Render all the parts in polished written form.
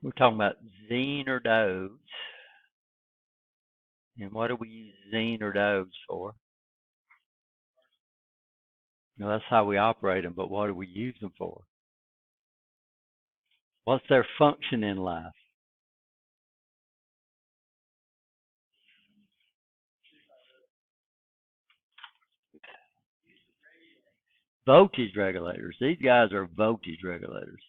We're talking about Zener diodes. And what do we use Zener diodes for? Now, that's how we operate them, but what do we use them for? What's their function in life? Voltage regulators. These guys are voltage regulators.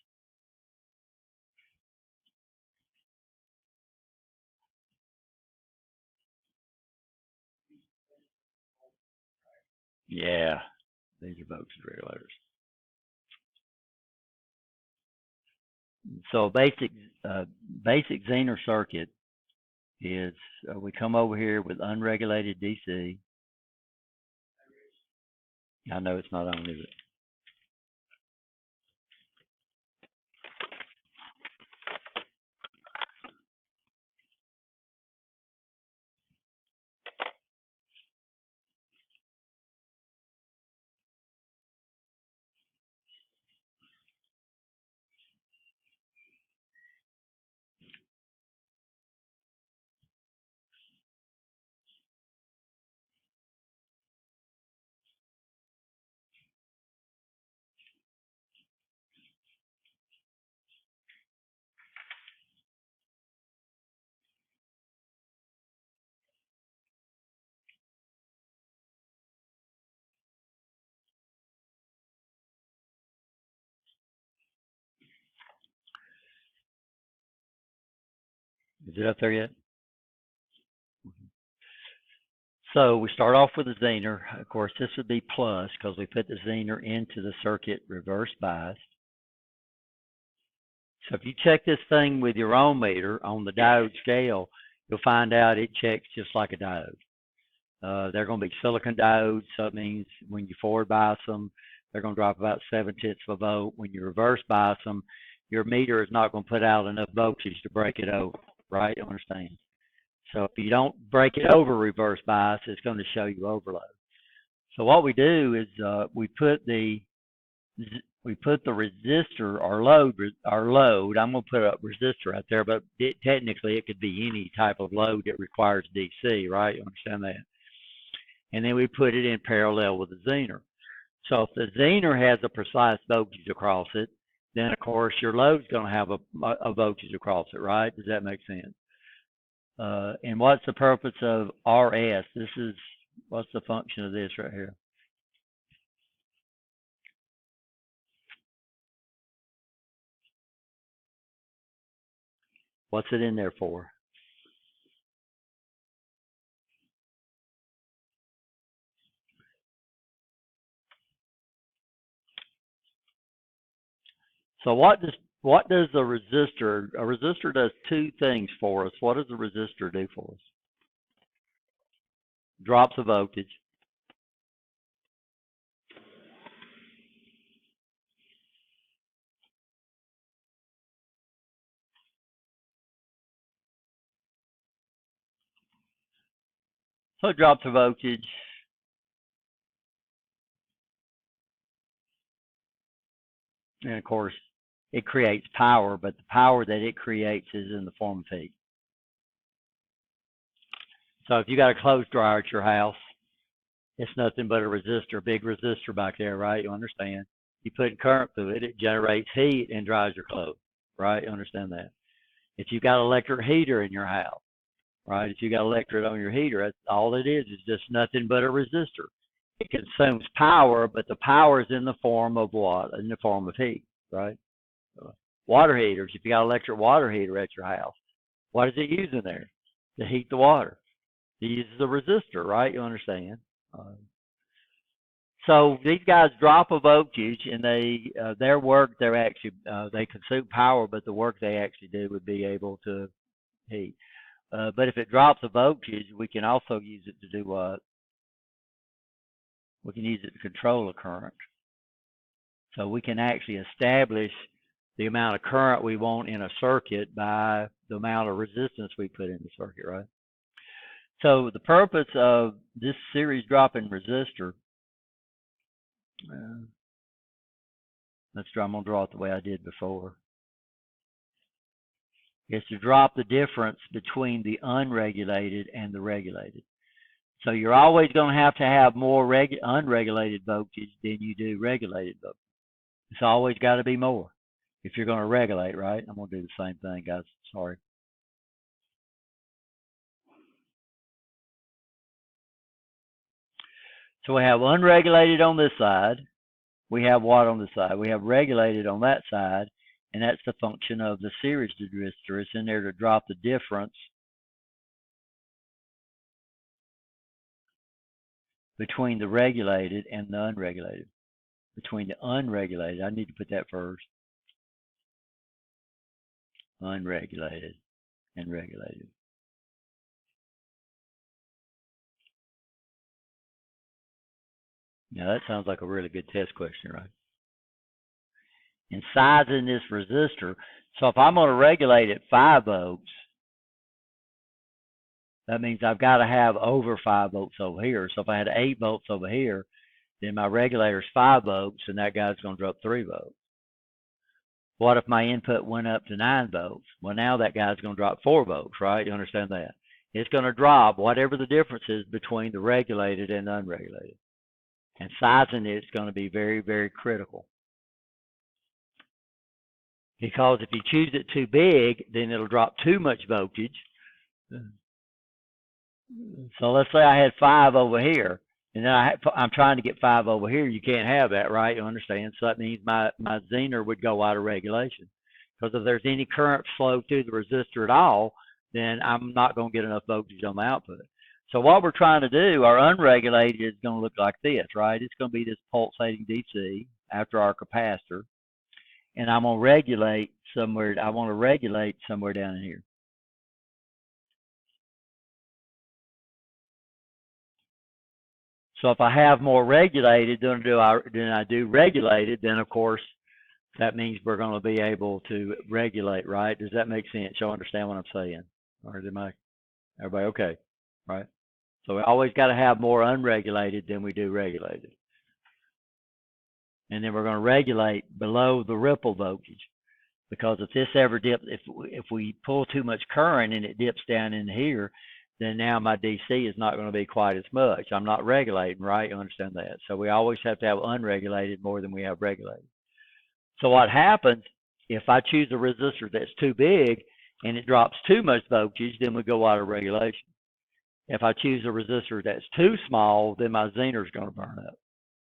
Yeah, these are voltage regulators. So basic Zener circuit is we come over here with unregulated DC. I know it's not on, is it? Is it up there yet? So we start off with a Zener. Of course, this would be plus because we put the Zener into the circuit reverse biased. So if you check this thing with your ohm meter on the diode scale, you'll find out it checks just like a diode. They're going to be silicon diodes, so it means when you forward bias them, they're going to drop about 7/10 of a volt. When you reverse bias them, your meter is not going to put out enough voltage to break it over, right? You understand? So if you don't break it over reverse bias, it's going to show you overload. So what we do is we put the resistor or load. I'm going to put a resistor out there, but technically it could be any type of load that requires DC, right? You understand that? And then we put it in parallel with the Zener. So if the Zener has a precise voltage across it, then of course your load's going to have a voltage across it, right? Does that make sense? And what's the purpose of RS? What's the function of this right here? What's it in there for? So what does the resistor? A resistor does two things for us. What does the resistor do for us? Drops the voltage. So it drops the voltage. And of course, it creates power, but the power that it creates is in the form of heat. So if you got a clothes dryer at your house, it's nothing but a resistor, big resistor back there, right? You understand? You put current through it, it generates heat and dries your clothes, right? You understand that? If you got an electric heater in your house, right? If you got electric on your heater, that's all it is just nothing but a resistor. It consumes power, but the power is in the form of what? In the form of heat, right? Water heaters, if you got an electric water heater at your house, what is it using there? To heat the water. It uses a resistor, right? You understand? So these guys drop a voltage, and their work they consume power, but the work they actually do would be able to heat. But if it drops a voltage, we can also use it to do what? We can use it to control a current. So we can actually establish the amount of current we want in a circuit by the amount of resistance we put in the circuit, right? So the purpose of this series drop-in resistor, I'm going to draw it the way I did before. is to drop the difference between the unregulated and the regulated. So you're always going to have more unregulated voltage than you do regulated voltage. It's always got to be more if you're going to regulate, right? I'm going to do the same thing, guys. Sorry. So we have unregulated on this side. We have what on this side? We have regulated on that side, and that's the function of the series resistor. It's in there to drop the difference between the regulated and the unregulated. Between the unregulated, I need to put that first. Unregulated and regulated. Now that sounds like a really good test question, right? And sizing this resistor. So if I'm going to regulate at 5 volts, that means I've got to have over 5 volts over here. So if I had 8 volts over here, then my regulator's 5 volts, and that guy's going to drop 3 volts. What if my input went up to 9 volts? Well, now that guy's going to drop 4 volts, right? You understand that? It's going to drop whatever the difference is between the regulated and the unregulated. And sizing it is going to be very, very critical. Because if you choose it too big, then it'll drop too much voltage. So let's say I had 5 over here, and then I'm trying to get 5 over here. You can't have that, right? You understand? So that means my zener would go out of regulation. Because if there's any current flow through the resistor at all, then I'm not going to get enough voltage on the output. So what we're trying to do, our unregulated is going to look like this, right? It's going to be this pulsating DC after our capacitor. And I'm going to regulate somewhere. I want to regulate somewhere down in here. So if I have more regulated than I do regulated, then of course that means we're going to be able to regulate, right? Does that make sense? Y'all understand what I'm saying? Or everybody okay? Right? So we always got to have more unregulated than we do regulated. And then we're going to regulate below the ripple voltage, because if this ever dips, if we pull too much current and it dips down in here, then now my DC is not going to be quite as much. I'm not regulating, right? You understand that? So we always have to have unregulated more than we have regulated. So what happens if I choose a resistor that's too big and it drops too much voltage, then we go out of regulation. If I choose a resistor that's too small, then my zener is going to burn up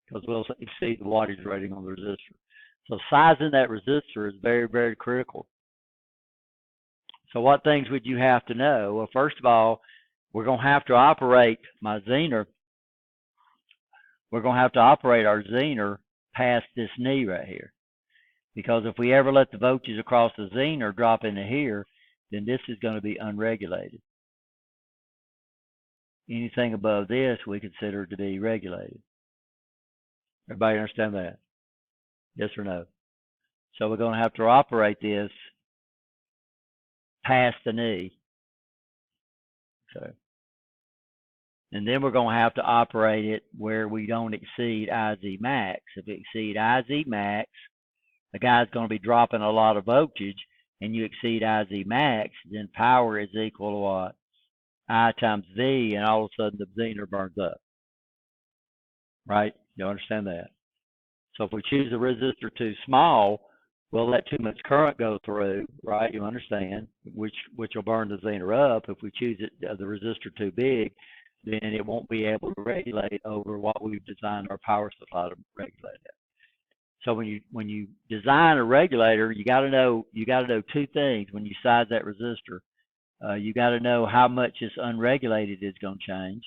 because we'll exceed the wattage rating on the resistor. So sizing that resistor is very, very critical. So what things would you have to know? Well, first of all, we're going to have to operate my zener. We're going to have to operate our zener past this knee right here. Because if we ever let the voltage across the zener drop into here, then this is going to be unregulated. Anything above this we consider to be regulated. Everybody understand that? Yes or no? So we're going to have to operate this past the knee. Okay. And then we're going to have to operate it where we don't exceed IZ max. If we exceed IZ max, the guy's going to be dropping a lot of voltage, and you exceed IZ max, then power is equal to what? I times V, and all of a sudden the zener burns up. Right? You understand that? So if we choose a resistor too small, we'll let too much current go through, right? You understand, which will burn the zener up. If we choose it the resistor too big, then it won't be able to regulate over what we've designed our power supply to regulate it. So when you design a regulator, you got to know two things when you size that resistor. You got to know how much this unregulated is going to change.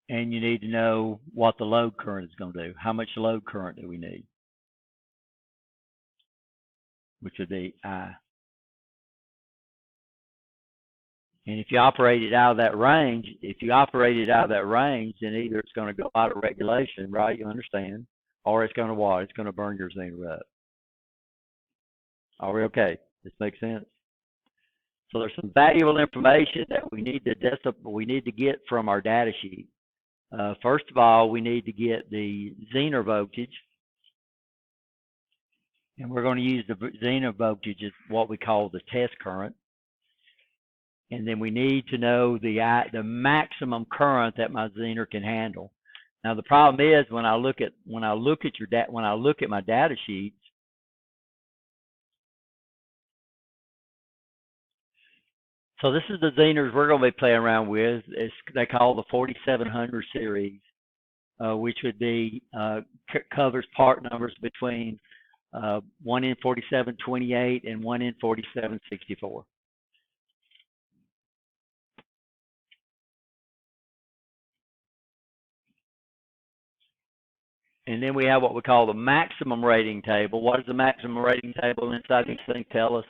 And you need to know what the load current is going to do. How much load current do we need? Which would be I. And if you operate it out of that range, then either it's going to go out of regulation, right? You understand? Or it's going to what? It's going to burn your zener up. Are we okay? This makes sense? So there's some valuable information that we need to get from our data sheet. First of all, we need to get the zener voltage. And we're going to use the Zener voltage as what we call the test current. And then we need to know the maximum current that my Zener can handle. Now the problem is when I look at my data sheets, so this is the Zeners we're going to be playing around with. They call the 4700 series, which would be covers part numbers between 1N4728 and 1N4764. And then we have what we call the maximum rating table. What does the maximum rating table inside these things tell us?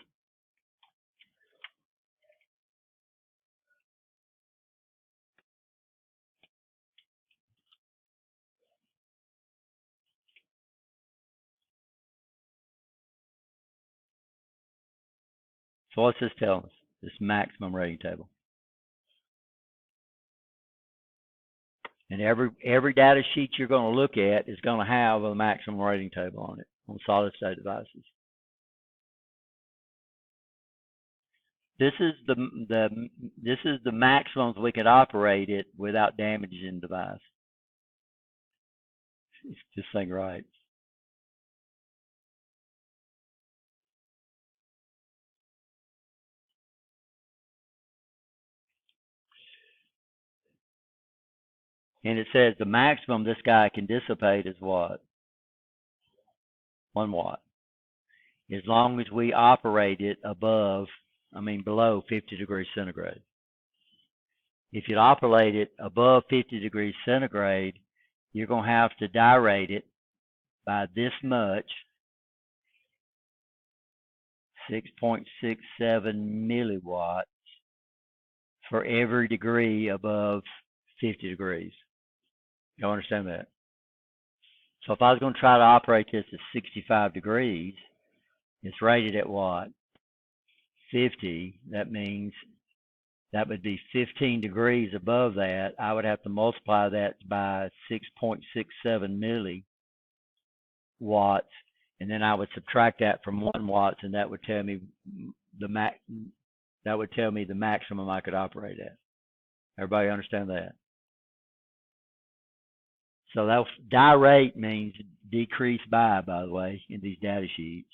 So what's this telling us? This maximum rating table. And every data sheet you're going to look at is going to have a maximum rating table on it on solid state devices. This is the maximums we could operate it without damaging the device. It's this thing right. And it says the maximum this guy can dissipate is what? 1 watt. As long as we operate it below 50 degrees centigrade. If you operate it above 50 degrees centigrade, you're going to have to dirate it by this much, 6.67 milliwatts for every degree above 50 degrees. You understand that? So if I was going to try to operate this at 65 degrees, it's rated at what? 50. That means that would be 15 degrees above that. I would have to multiply that by 6.67 milliwatts, and then I would subtract that from 1 watt, and that would tell me the maximum I could operate at. Everybody understand that? So that dirate means decrease by the way, in these data sheets.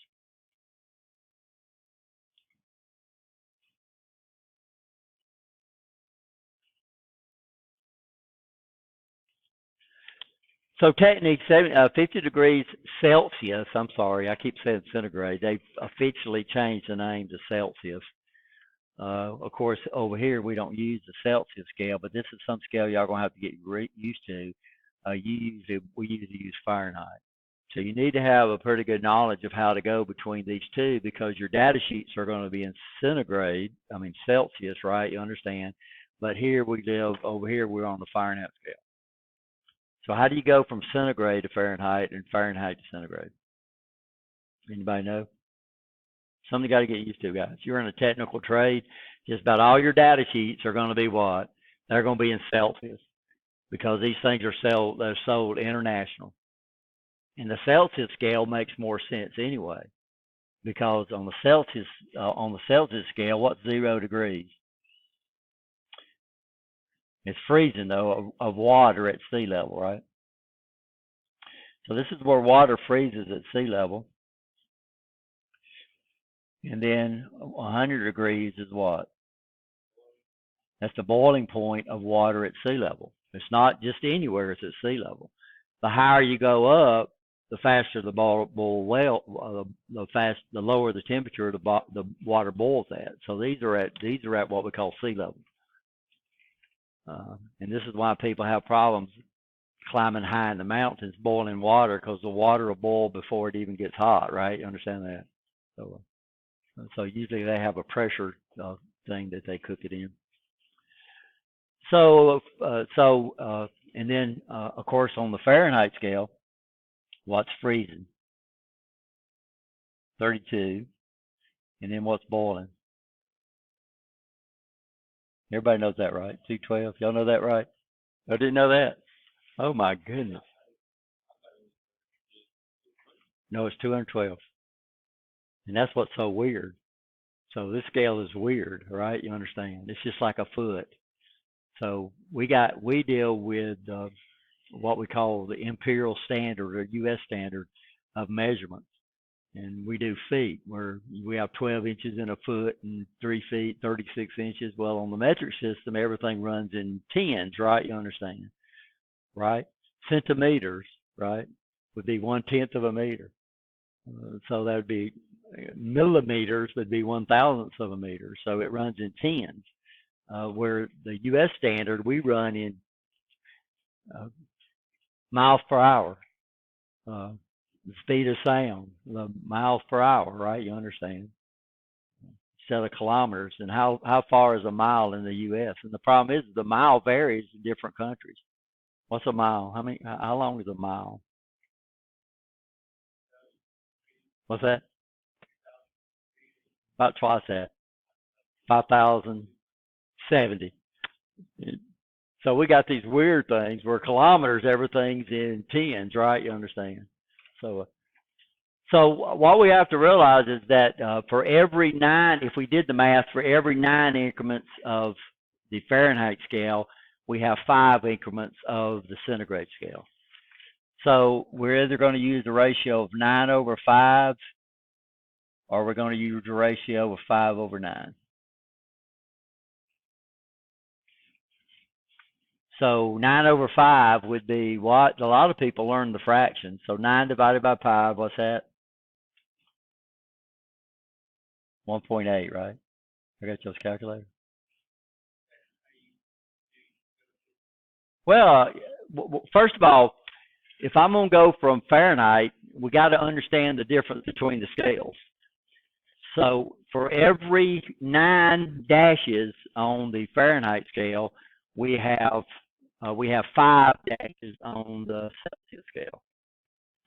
So technique, 50 degrees Celsius, I'm sorry, I keep saying centigrade. They've officially changed the name to Celsius. Of course, over here, we don't use the Celsius scale, but this is some scale y'all going to have to get used to. We usually use Fahrenheit. So you need to have a pretty good knowledge of how to go between these two because your data sheets are going to be in Celsius, right? You understand? But here over here, we're on the Fahrenheit scale. So how do you go from centigrade to Fahrenheit and Fahrenheit to centigrade? Anybody know? Something you got to get used to, guys. You're in a technical trade. Just about all your data sheets are going to be what? They're going to be in Celsius because these things they're sold international. And the Celsius scale makes more sense anyway, because on the Celsius scale, what's 0 degrees? It's freezing though of water at sea level, right? So this is where water freezes at sea level. And then 100 degrees is what? That's the boiling point of water at sea level. It's not just anywhere, it's at sea level. The higher you go up, the faster the boil well, the lower the temperature the water boils at. So these are at what we call sea level. And this is why people have problems climbing high in the mountains, boiling water, because the water will boil before it even gets hot, right? You understand that? So usually they have a pressure thing that they cook it in. And then of course on the Fahrenheit scale, what's freezing? 32. And then what's boiling? Everybody knows that, right? 212. Y'all know that, right? I didn't know that. Oh my goodness. No, it's 212. And that's what's so weird. So this scale is weird, right? You understand? It's just like a foot. So we deal with what we call the imperial standard or U.S. standard of measurements, and we do feet where we have 12 inches in a foot and 3 feet, 36 inches. Well, on the metric system, everything runs in tens, right? You understand, right? Centimeters, right, would be 1/10 of a meter. So that would be millimeters would be 1/1000th of a meter. So it runs in tens. Where the U.S. standard, we run in uh, miles per hour, uh, the speed of sound, the miles per hour, right? You understand? Instead of kilometers. And how far is a mile in the U.S.? And the problem is the mile varies in different countries. What's a mile? How long is a mile? What's that? About twice that. 5,070. So we got these weird things where kilometers, everything's in tens, right? You understand? So what we have to realize is that for every 9, if we did the math, for every 9 increments of the Fahrenheit scale, we have 5 increments of the centigrade scale. So we're either going to use the ratio of 9/5, or we're going to use the ratio of 5/9. So 9/5 would be what? A lot of people learn the fraction. So 9 divided by pi, what's that? 1.8, right? I got your calculator. Well, first of all, if I'm going to go from Fahrenheit, we got to understand the difference between the scales. So for every 9 dashes on the Fahrenheit scale, we have 5 dashes on the Celsius scale.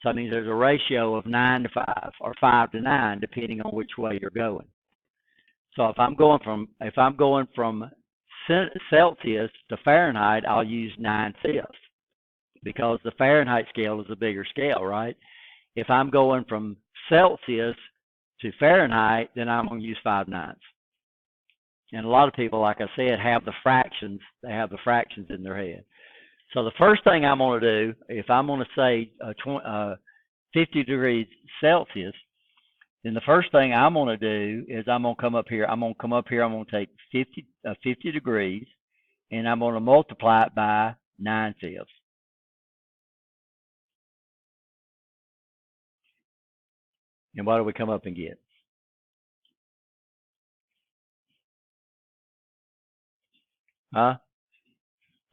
So that means there's a ratio of 9/5 or 5/9, depending on which way you're going. So if I'm going from Celsius to Fahrenheit, I'll use 9/5 because the Fahrenheit scale is a bigger scale, right? If I'm going from Celsius to Fahrenheit, then I'm going to use 5/9. And a lot of people, like I said, have the fractions. They have the fractions in their head. So the first thing I'm going to do, if I'm going to say 50 degrees Celsius, then the first thing I'm going to do is I'm going to come up here. I'm going to take 50 degrees, and I'm going to multiply it by 9/5. And what do we come up and get? Huh?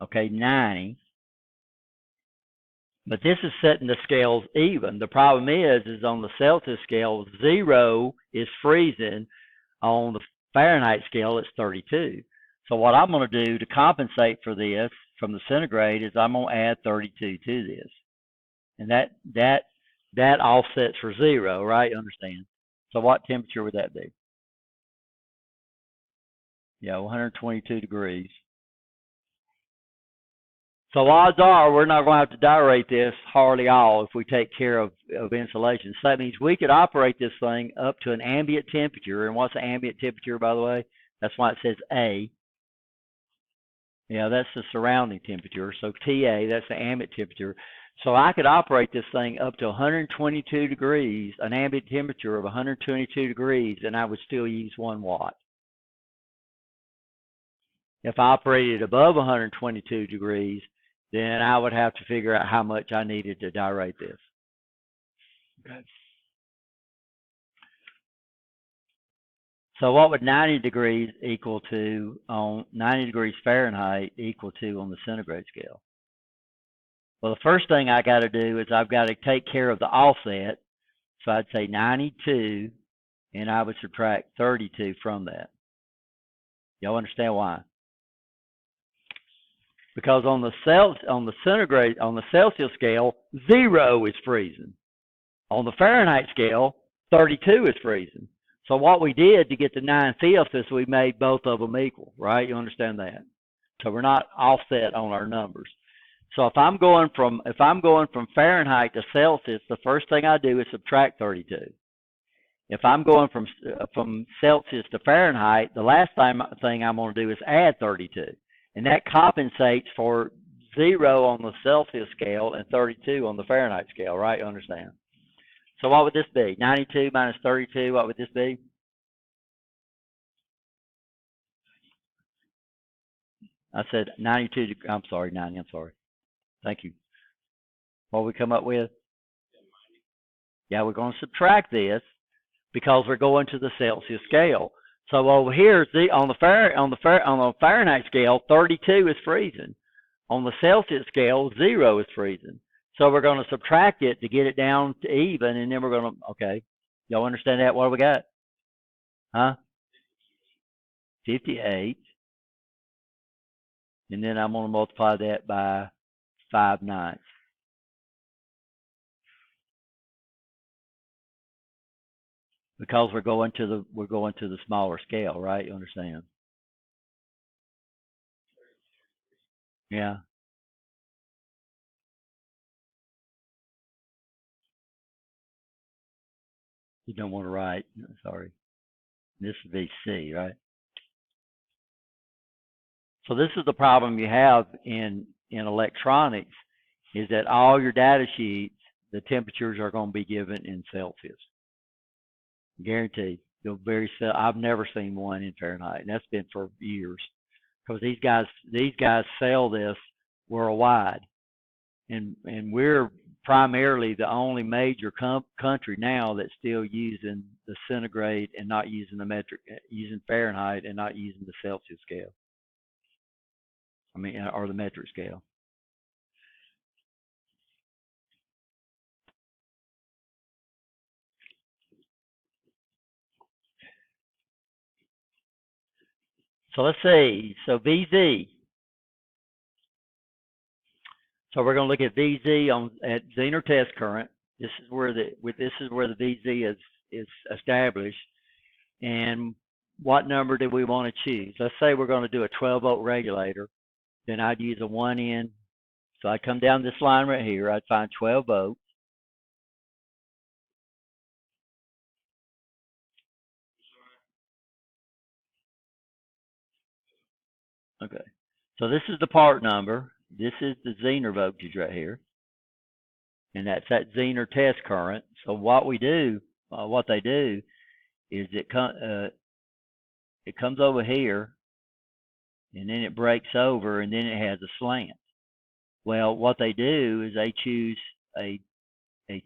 Okay, 90. But this is setting the scales even. The problem is on the Celsius scale, 0 is freezing. On the Fahrenheit scale, it's 32. So what I'm going to do to compensate for this from the centigrade is I'm going to add 32 to this. And that offsets for 0, right? You understand? So what temperature would that be? Yeah, 122 degrees. So odds are we're not going to have to dirate this hardly all if we take care of insulation. So that means we could operate this thing up to an ambient temperature. And what's the ambient temperature, by the way? That's why it says A. Yeah, that's the surrounding temperature. So TA, that's the ambient temperature. So I could operate this thing up to 122 degrees, an ambient temperature of 122 degrees, and I would still use 1 watt. If I operated above 122 degrees, then I would have to figure out how much I needed to dirate this. Okay. So what would 90 degrees equal to on 90 degrees Fahrenheit equal to on the centigrade scale? Well, the first thing I got to do is I've got to take care of the offset. So I'd say 92, and I would subtract 32 from that. Y'all understand why? Because on the Celsius scale, 0 is freezing. On the Fahrenheit scale, 32 is freezing. So what we did to get to 9/5 is we made both of them equal, right? You understand that? So we're not offset on our numbers. So if I'm going from Fahrenheit to Celsius, the first thing I do is subtract 32. If I'm going from Celsius to Fahrenheit, the last thing I'm going to do is add 32, and that compensates for 0 on the Celsius scale and 32 on the Fahrenheit scale, right? You understand? So what would this be? 92 minus 32, what would this be? I said 92, I'm sorry, 90, I'm sorry. Thank you. What we come up with? Yeah, we're going to subtract this because we're going to the Celsius scale. So over here, on the Fahrenheit scale, 32 is freezing. On the Celsius scale, 0 is freezing. So we're going to subtract it to get it down to even, and then we're going to, okay. Y'all understand that? What do we got? Huh? 58. And then I'm going to multiply that by 5/9. Because we're going to the smaller scale, right? You understand? Yeah. You don't want to write. Sorry. This is VC, right? So this is the problem you have in electronics, is that all your data sheets, the temperatures are going to be given in Celsius. Guaranteed. I've never seen one in Fahrenheit, and that's been for years, because these guys sell this worldwide, and we're primarily the only major country now that's still using the centigrade and not using using Fahrenheit and not using the Celsius scale. I mean, or the metric scale. So let's see. So VZ. So we're going to look at VZ at Zener test current. This is where the VZ is established. And what number do we want to choose? Let's say we're going to do a 12-volt regulator. Then I'd use a 1N. So I'd come down this line right here. I'd find 12 volts. Okay. So this is the part number. This is the Zener voltage right here. And that's that Zener test current. So what they do is it comes over here, and then it breaks over, and then it has a slant. Well, what they do is they choose a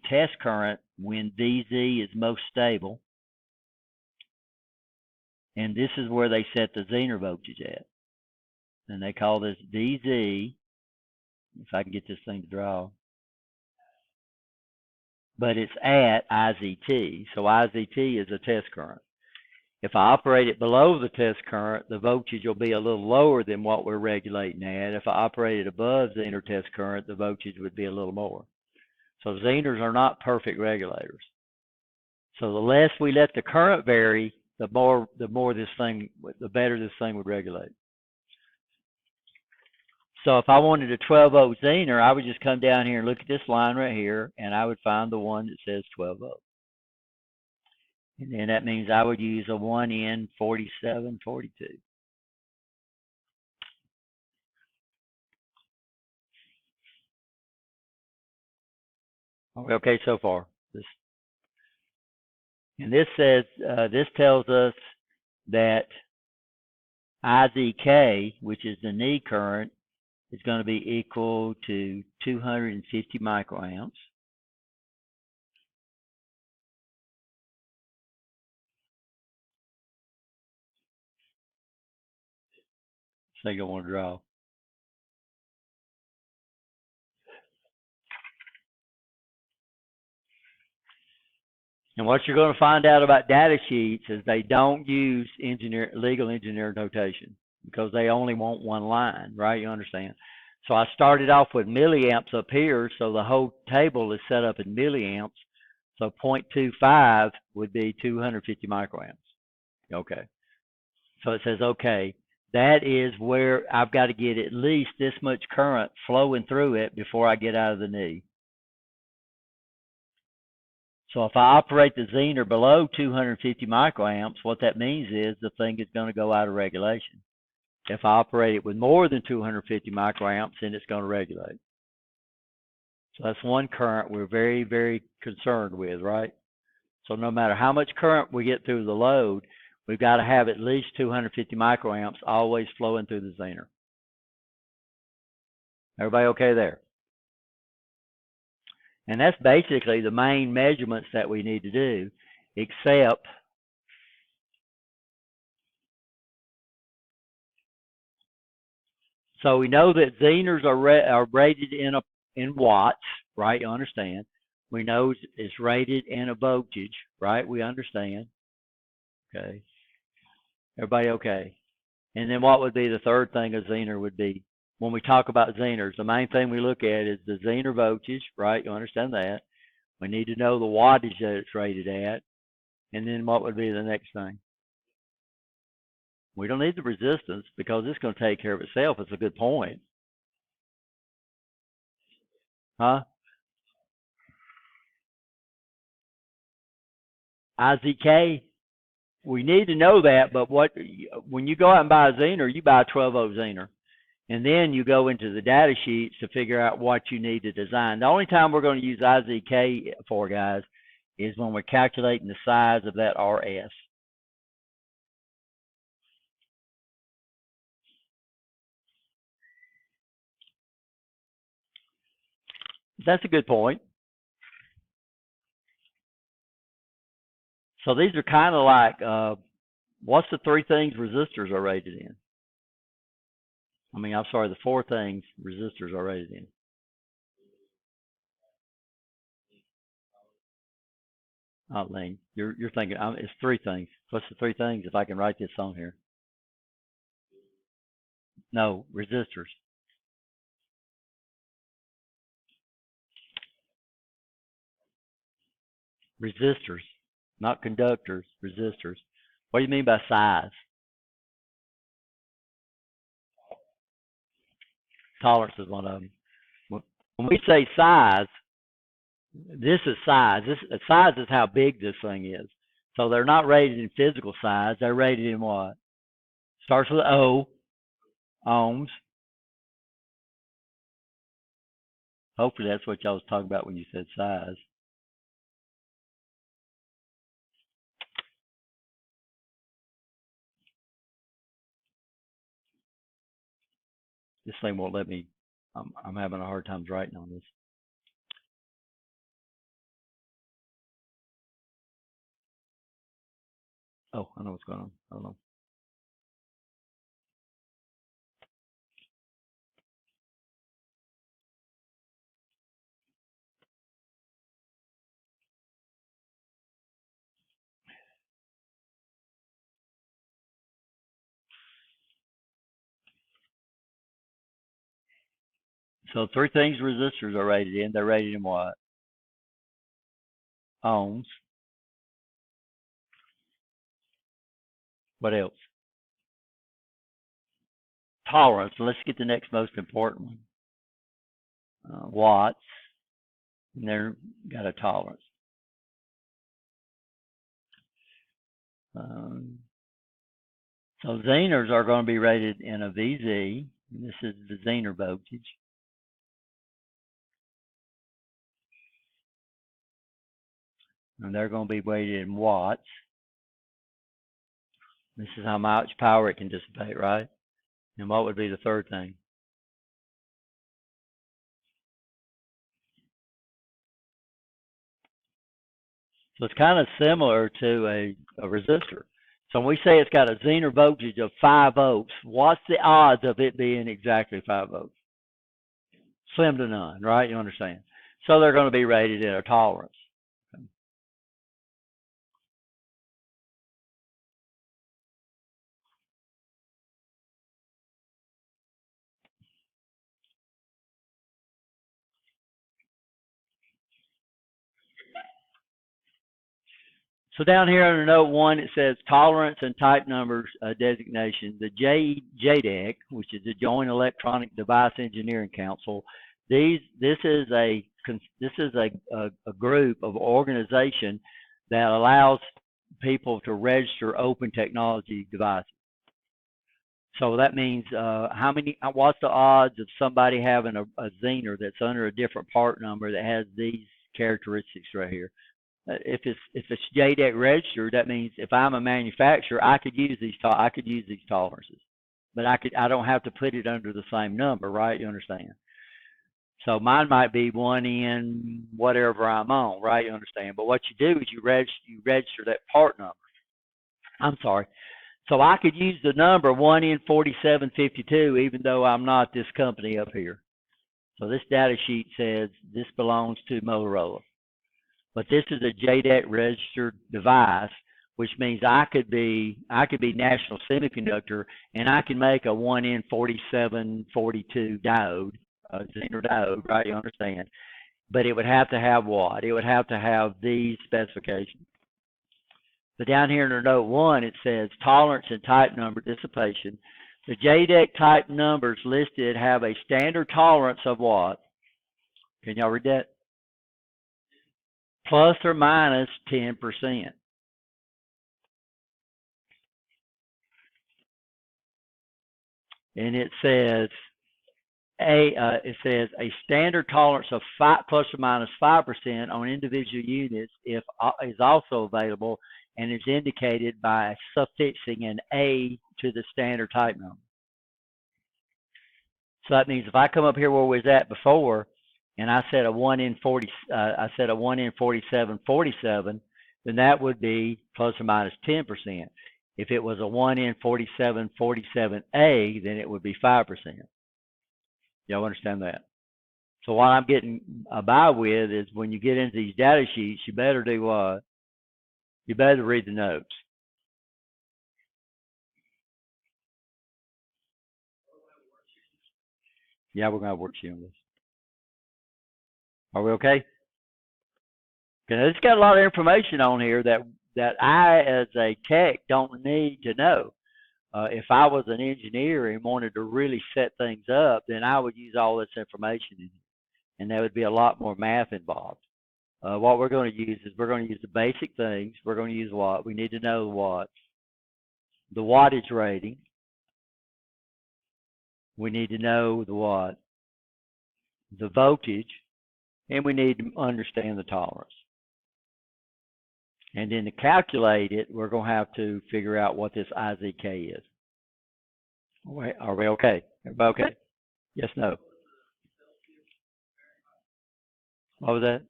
test current when VZ is most stable, and this is where they set the Zener voltage at. And they call this VZ, if I can get this thing to draw. But it's at IZT, so IZT is a test current. If I operate it below the test current, the voltage will be a little lower than what we're regulating at. If I operate it above Zener test current, the voltage would be a little more. So Zeners are not perfect regulators. So the less we let the current vary, the better this thing would regulate. So if I wanted a 12-volt Zener, I would just come down here and look at this line right here, and I would find the one that says 12 volts. And then that means I would use a 1N 4742. Okay, so far. This tells us that IZK, which is the knee current, is going to be equal to 250 microamps. So you want to draw. And what you're going to find out about data sheets is they don't use legal engineer notation because they only want one line, right? You understand? So I started off with milliamps up here, so the whole table is set up in milliamps. So 0.25 would be 250 microamps. Okay. So it says, okay, that is where I've got to get at least this much current flowing through it before I get out of the knee. So if I operate the Zener below 250 microamps, what that means is the thing is going to go out of regulation. If I operate it with more than 250 microamps, then it's going to regulate. So that's one current we're very, very concerned with, right? So no matter how much current we get through the load, we've got to have at least 250 microamps always flowing through the Zener. Everybody okay there? And that's basically the main measurements that we need to do, except so we know that Zeners are rated in watts, right? You understand. We know it's rated in a voltage, right? We understand. Okay. Everybody okay? And then what would be the third thing a Zener would be? When we talk about Zeners, the main thing we look at is the Zener voltage, right? You understand that. We need to know the wattage that it's rated at. And then what would be the next thing? We don't need the resistance because it's going to take care of itself. It's a good point. Huh? IZK, we need to know that, but when you go out and buy a Zener, you buy a 12-volt Zener. And then you go into the data sheets to figure out what you need to design. The only time we're going to use IZK for, guys, is when we're calculating the size of that RS. That's a good point. So these are kind of like, what's the three things resistors are rated in? I'm sorry, the four things resistors are rated in. Oh, Lane, you're thinking it's three things. What's the three things? If I can write this on here. No, resistors. Resistors, not conductors. Resistors. What do you mean by size? Tolerance is one of them. When we say size, this is size. Size is how big this thing is. So they're not rated in physical size. They're rated in what? Starts with O, ohms. Hopefully that's what y'all was talking about when you said size. This thing won't let me. I'm having a hard time writing on this. Oh, I know what's going on. I don't know. So three things resistors are rated in. They're rated in what? Ohms. What else? Tolerance. Let's get the next most important one. Watts. And they're got a tolerance. So Zeners are going to be rated in a VZ. This is the Zener voltage. And they're going to be weighted in watts. This is how much power it can dissipate, right? And what would be the third thing? So it's kind of similar to a resistor. So when we say it's got a Zener voltage of 5 volts, what's the odds of it being exactly 5 volts? Slim to none, right? You understand? So they're going to be rated at a tolerance. So down here under note 1, it says tolerance and type numbers designation. The JEDEC, which is the Joint Electronic Device Engineering Council, this is a this is a group of organization that allows people to register open technology devices. So that means what's the odds of somebody having a Zener that's under a different part number that has these characteristics right here? If it's JDEC registered, that means if I'm a manufacturer, I could use these tolerances, but I don't have to put it under the same number, right? You understand? So mine might be 1N whatever I'm on, right? You understand? But what you do is you register that part number. I'm sorry. So I could use the number 1N4752 even though I'm not this company up here. So this data sheet says this belongs to Motorola. But this is a JDEC registered device, which means I could be National Semiconductor, and I can make a 1N4742 diode, Zener diode, right? You understand? But it would have to have what? It would have to have these specifications. But down here in note 1, it says tolerance and type number dissipation. The JDEC type numbers listed have a standard tolerance of what? Can y'all read that? Plus or minus 10%. And it says a standard tolerance of plus or minus 5% on individual units is also available and is indicated by suffixing an A to the standard type number. So that means if I come up here where we was at before, and I said a 1N4747, then that would be plus or minus 10%. If it was a 1N4747A, then it would be 5%. Y'all understand that? So what I'm getting by with is when you get into these data sheets, you better do what? You better read the notes. Yeah, we're going to have a worksheet on this. Are we okay? Because it's got a lot of information on here that I, as a tech, don't need to know. If I was an engineer and wanted to really set things up, then I would use all this information in it, and there would be a lot more math involved. What we're going to use is we're going to use the basic things. We're going to use what? We need to know what? The wattage rating. We need to know the what? The voltage. And we need to understand the tolerance. And then to calculate it, we're going to have to figure out what this IZK is. Are we okay? Everybody okay? Yes, no? What was that?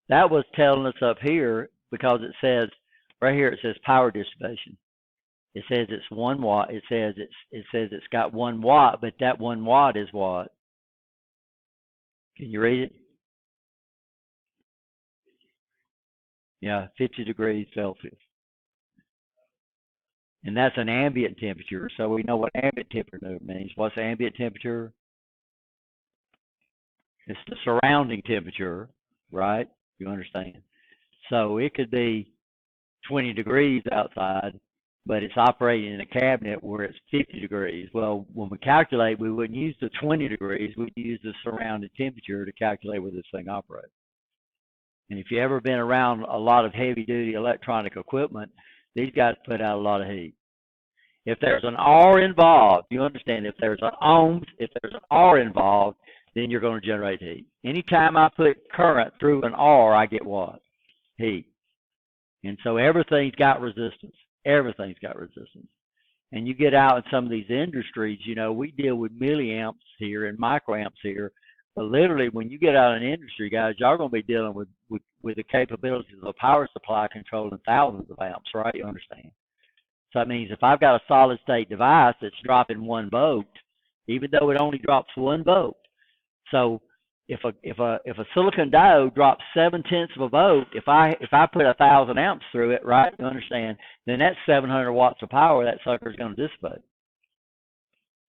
That was telling us up here because it says, right here it says power dissipation. It says it's 1 watt. It says it's got 1 watt, but that 1 watt is what? Can you read it? Yeah, 50 degrees Celsius. And that's an ambient temperature. So we know what ambient temperature means. What's ambient temperature? It's the surrounding temperature, right? You understand? So it could be 20 degrees outside, but it's operating in a cabinet where it's 50 degrees. Well, when we calculate, we wouldn't use the 20 degrees. We'd use the surrounding temperature to calculate where this thing operates. And if you've ever been around a lot of heavy-duty electronic equipment, these guys put out a lot of heat. If there's an R involved, you understand, if there's an ohms, if there's an R involved, then you're going to generate heat. Anytime I put current through an R, I get what? Heat. And so everything's got resistance. Everything's got resistance. And you get out in some of these industries, you know, we deal with milliamps here and microamps here. But literally, when you get out in industry, guys, y'all going to be dealing with the capabilities of a power supply controlling thousands of amps, right? You understand? So that means if I've got a solid state device that's dropping 1 volt, even though it only drops 1 volt. So if a silicon diode drops 0.7 of a volt, if I put 1,000 amps through it, right? You understand? Then that's 700 watts of power that sucker's going to dissipate.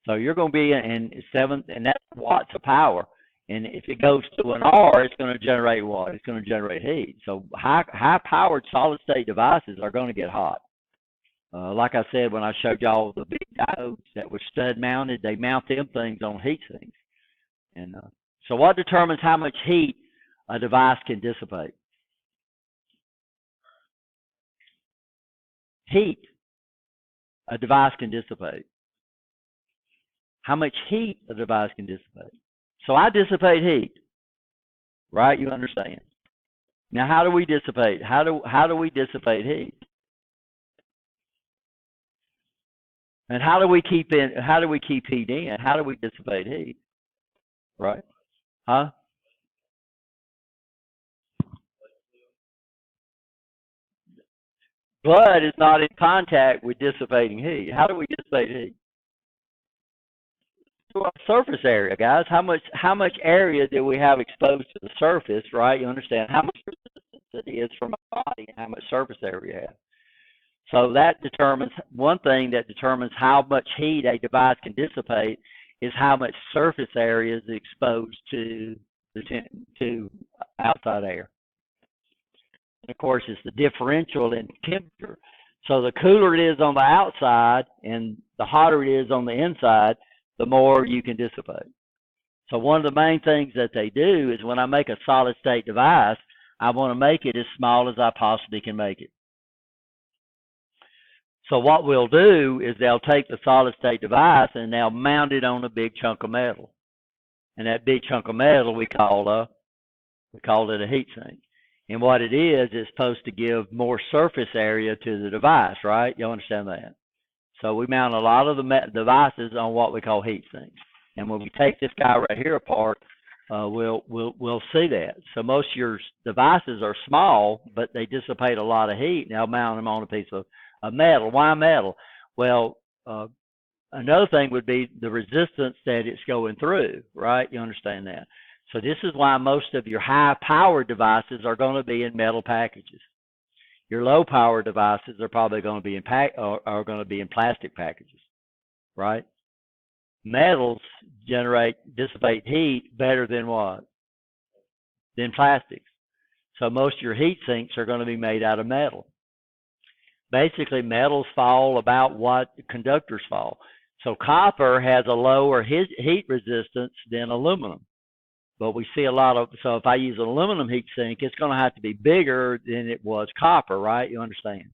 So you're going to be in and that's watts of power. And if it goes to an R, it's going to generate what? It's going to generate heat. So high-powered solid-state devices are going to get hot. Like I said, when I showed y'all the big diodes that were stud mounted, they mount them things on heat sinks. And so what determines how much heat a device can dissipate? Heat a device can dissipate. How much heat a device can dissipate. So I dissipate heat, right? You understand? Now, how do we dissipate? How do we dissipate heat? And how do we keep heat in? How do we dissipate heat? Right? Huh? Blood is not in contact with dissipating heat. How do we dissipate heat? To our surface area, guys. How much area do we have exposed to the surface, right? You understand how much resistance it is from our body and how much surface area we have. So that determines one thing that determines how much heat a device can dissipate is how much surface area is exposed to to outside air. And of course, it's the differential in temperature. So the cooler it is on the outside and the hotter it is on the inside, the more you can dissipate. So one of the main things that they do is when I make a solid state device, I want to make it as small as I possibly can make it. So what we'll do is they'll take the solid state device and they'll mount it on a big chunk of metal. And that big chunk of metal we call it a heat sink. And what it is, it's supposed to give more surface area to the device, right? You understand that? So we mount a lot of the devices on what we call heat sinks. And when we take this guy right here apart, we'll see that. So most of your devices are small, but they dissipate a lot of heat. Now mount them on a piece of metal. Why metal? Well, another thing would be the resistance that it's going through, right? You understand that? So this is why most of your high-power devices are going to be in metal packages. Your low-power devices are probably going to be in plastic packages, right? Metals dissipate heat better than what? Than plastics. So most of your heat sinks are going to be made out of metal. Basically, metals fall about what conductors fall. So copper has a lower heat resistance than aluminum. But we see so if I use an aluminum heat sink, it's going to have to be bigger than it was copper, right? You understand?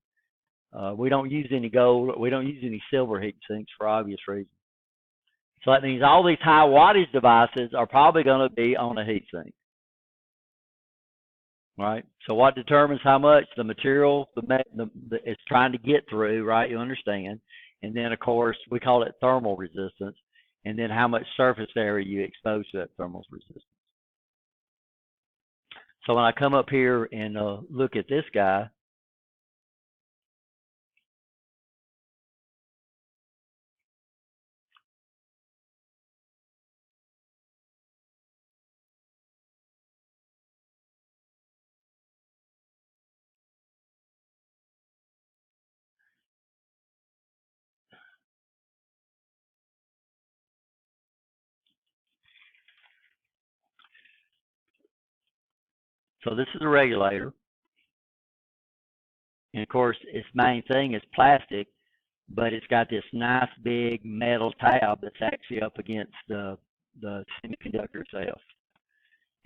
We don't use any gold. We don't use any silver heat sinks for obvious reasons. So that means all these high wattage devices are probably going to be on a heat sink. Right? So what determines how much the material it's trying to get through, right? You understand? And then, of course, we call it thermal resistance. And then how much surface area you expose to that thermal resistance. So when I come up here and look at this guy, so this is a regulator. And of course, its main thing is plastic, but it's got this nice big metal tab that's actually up against the semiconductor itself.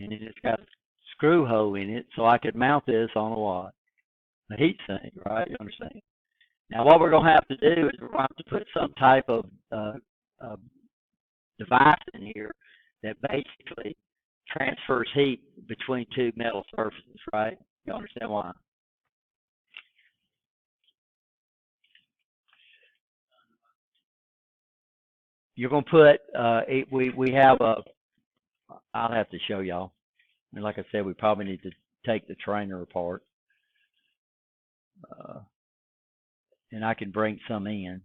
And then it's got a screw hole in it, so I could mount this on a what? A heat sink, right? You understand? Now, what we're going to have to do is we're going to have to put some type of device in here that basically transfers heat between two metal surfaces, right? You understand why? You're going to put, we have I'll have to show y'all. And like I said, we probably need to take the trainer apart. And I can bring some in.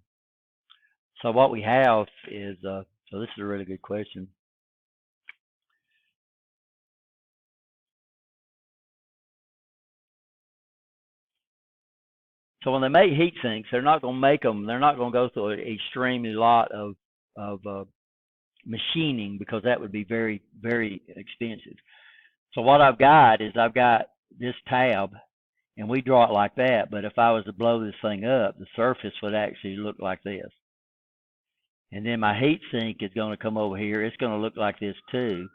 So what we have is, so this is a really good question. So when they make heat sinks, they're not going to make them, they're not going to go through an extremely lot of machining because that would be very, very expensive. So what I've got is I've got this tab, and we draw it like that. But if I was to blow this thing up, the surface would actually look like this. And then my heat sink is going to come over here. It's going to look like this too.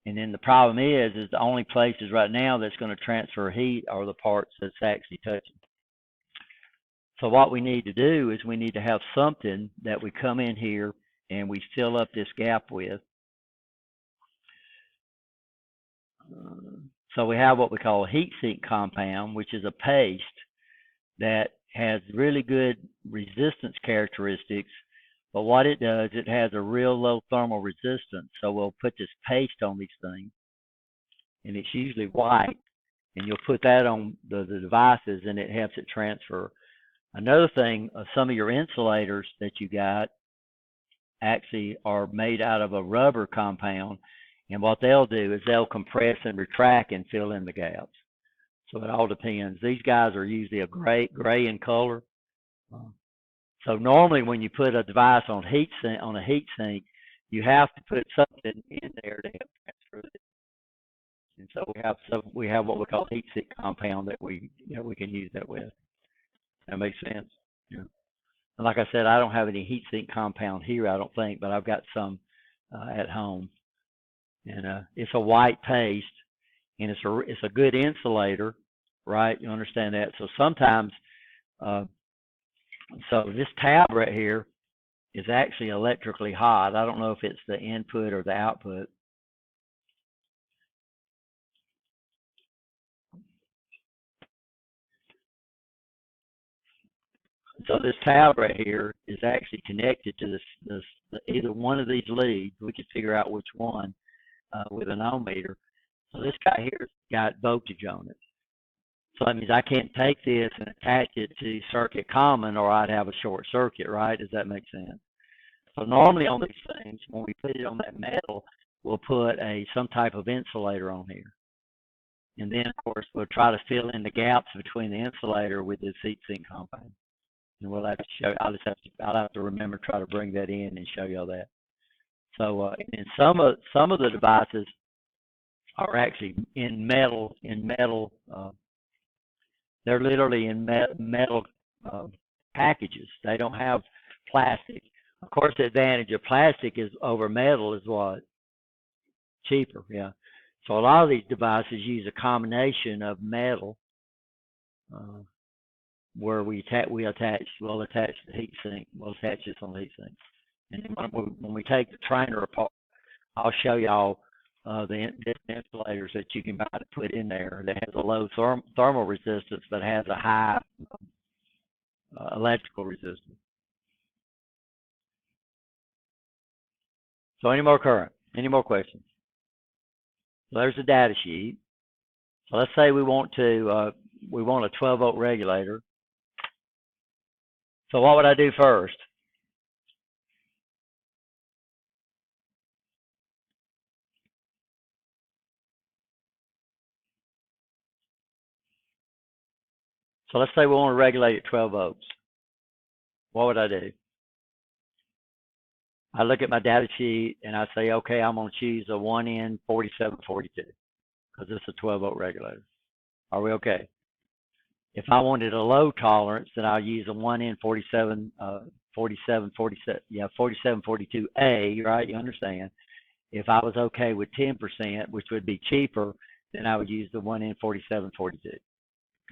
And then the problem is the only places right now that's going to transfer heat are the parts that's actually touching. So what we need to do is we need to have something that we come in here and we fill up this gap with. So we have what we call a heat sink compound, which is a paste that has really good resistance characteristics. But what it does, it has a real low thermal resistance. So we'll put this paste on these things, and it's usually white. And you'll put that on the devices, and it helps it transfer. Another thing, some of your insulators that you got actually are made out of a rubber compound. And what they'll do is they'll compress and retract and fill in the gaps. So it all depends. These guys are usually a gray in color. So normally when you put a device on a heat sink, you have to put something in there to help transfer it. And so we have what we call heat sink compound that we can use that with. That makes sense. Yeah. And like I said, I don't have any heat sink compound here, I don't think, but I've got some at home. And it's a white paste, and it's a good insulator, right? You understand that? So sometimes, so this tab right here is actually electrically hot. I don't know if it's the input or the output. So this tab right here is actually connected to this either one of these leads. We can figure out which one with an ohm meter. So this guy here's got voltage on it. So that means I can't take this and attach it to circuit common, or I'd have a short circuit, right? Does that make sense? So normally on these things, when we put it on that metal, we'll put some type of insulator on here. And then, of course, we'll try to fill in the gaps between the insulator with this heat sink compound. And we'll have to show. I'll have to remember try to bring that in and show y'all that. So, and some of the devices are actually in metal. They're literally in metal packages. They don't have plastic. Of course, the advantage of plastic is over metal is what? Cheaper, yeah. So a lot of these devices use a combination of metal where we'll attach the heat sink. We'll attach this on the heat sink. And then when we take the trainer apart, I'll show y'all the insulators that you can buy to put in there that has a low thermal resistance but has a high electrical resistance. So any more current? Any more questions? So there's the data sheet. So let's say we want a 12-volt regulator. So what would I do first? So let's say we want to regulate at 12 volts. What would I do? I look at my data sheet and I say, okay, I'm going to choose a 1N 4742 because it's a 12-volt regulator. Are we okay? If I wanted a low tolerance, then I'll use a 1N 4742A, right? You understand? If I was okay with 10%, which would be cheaper, then I would use the 1N 4742.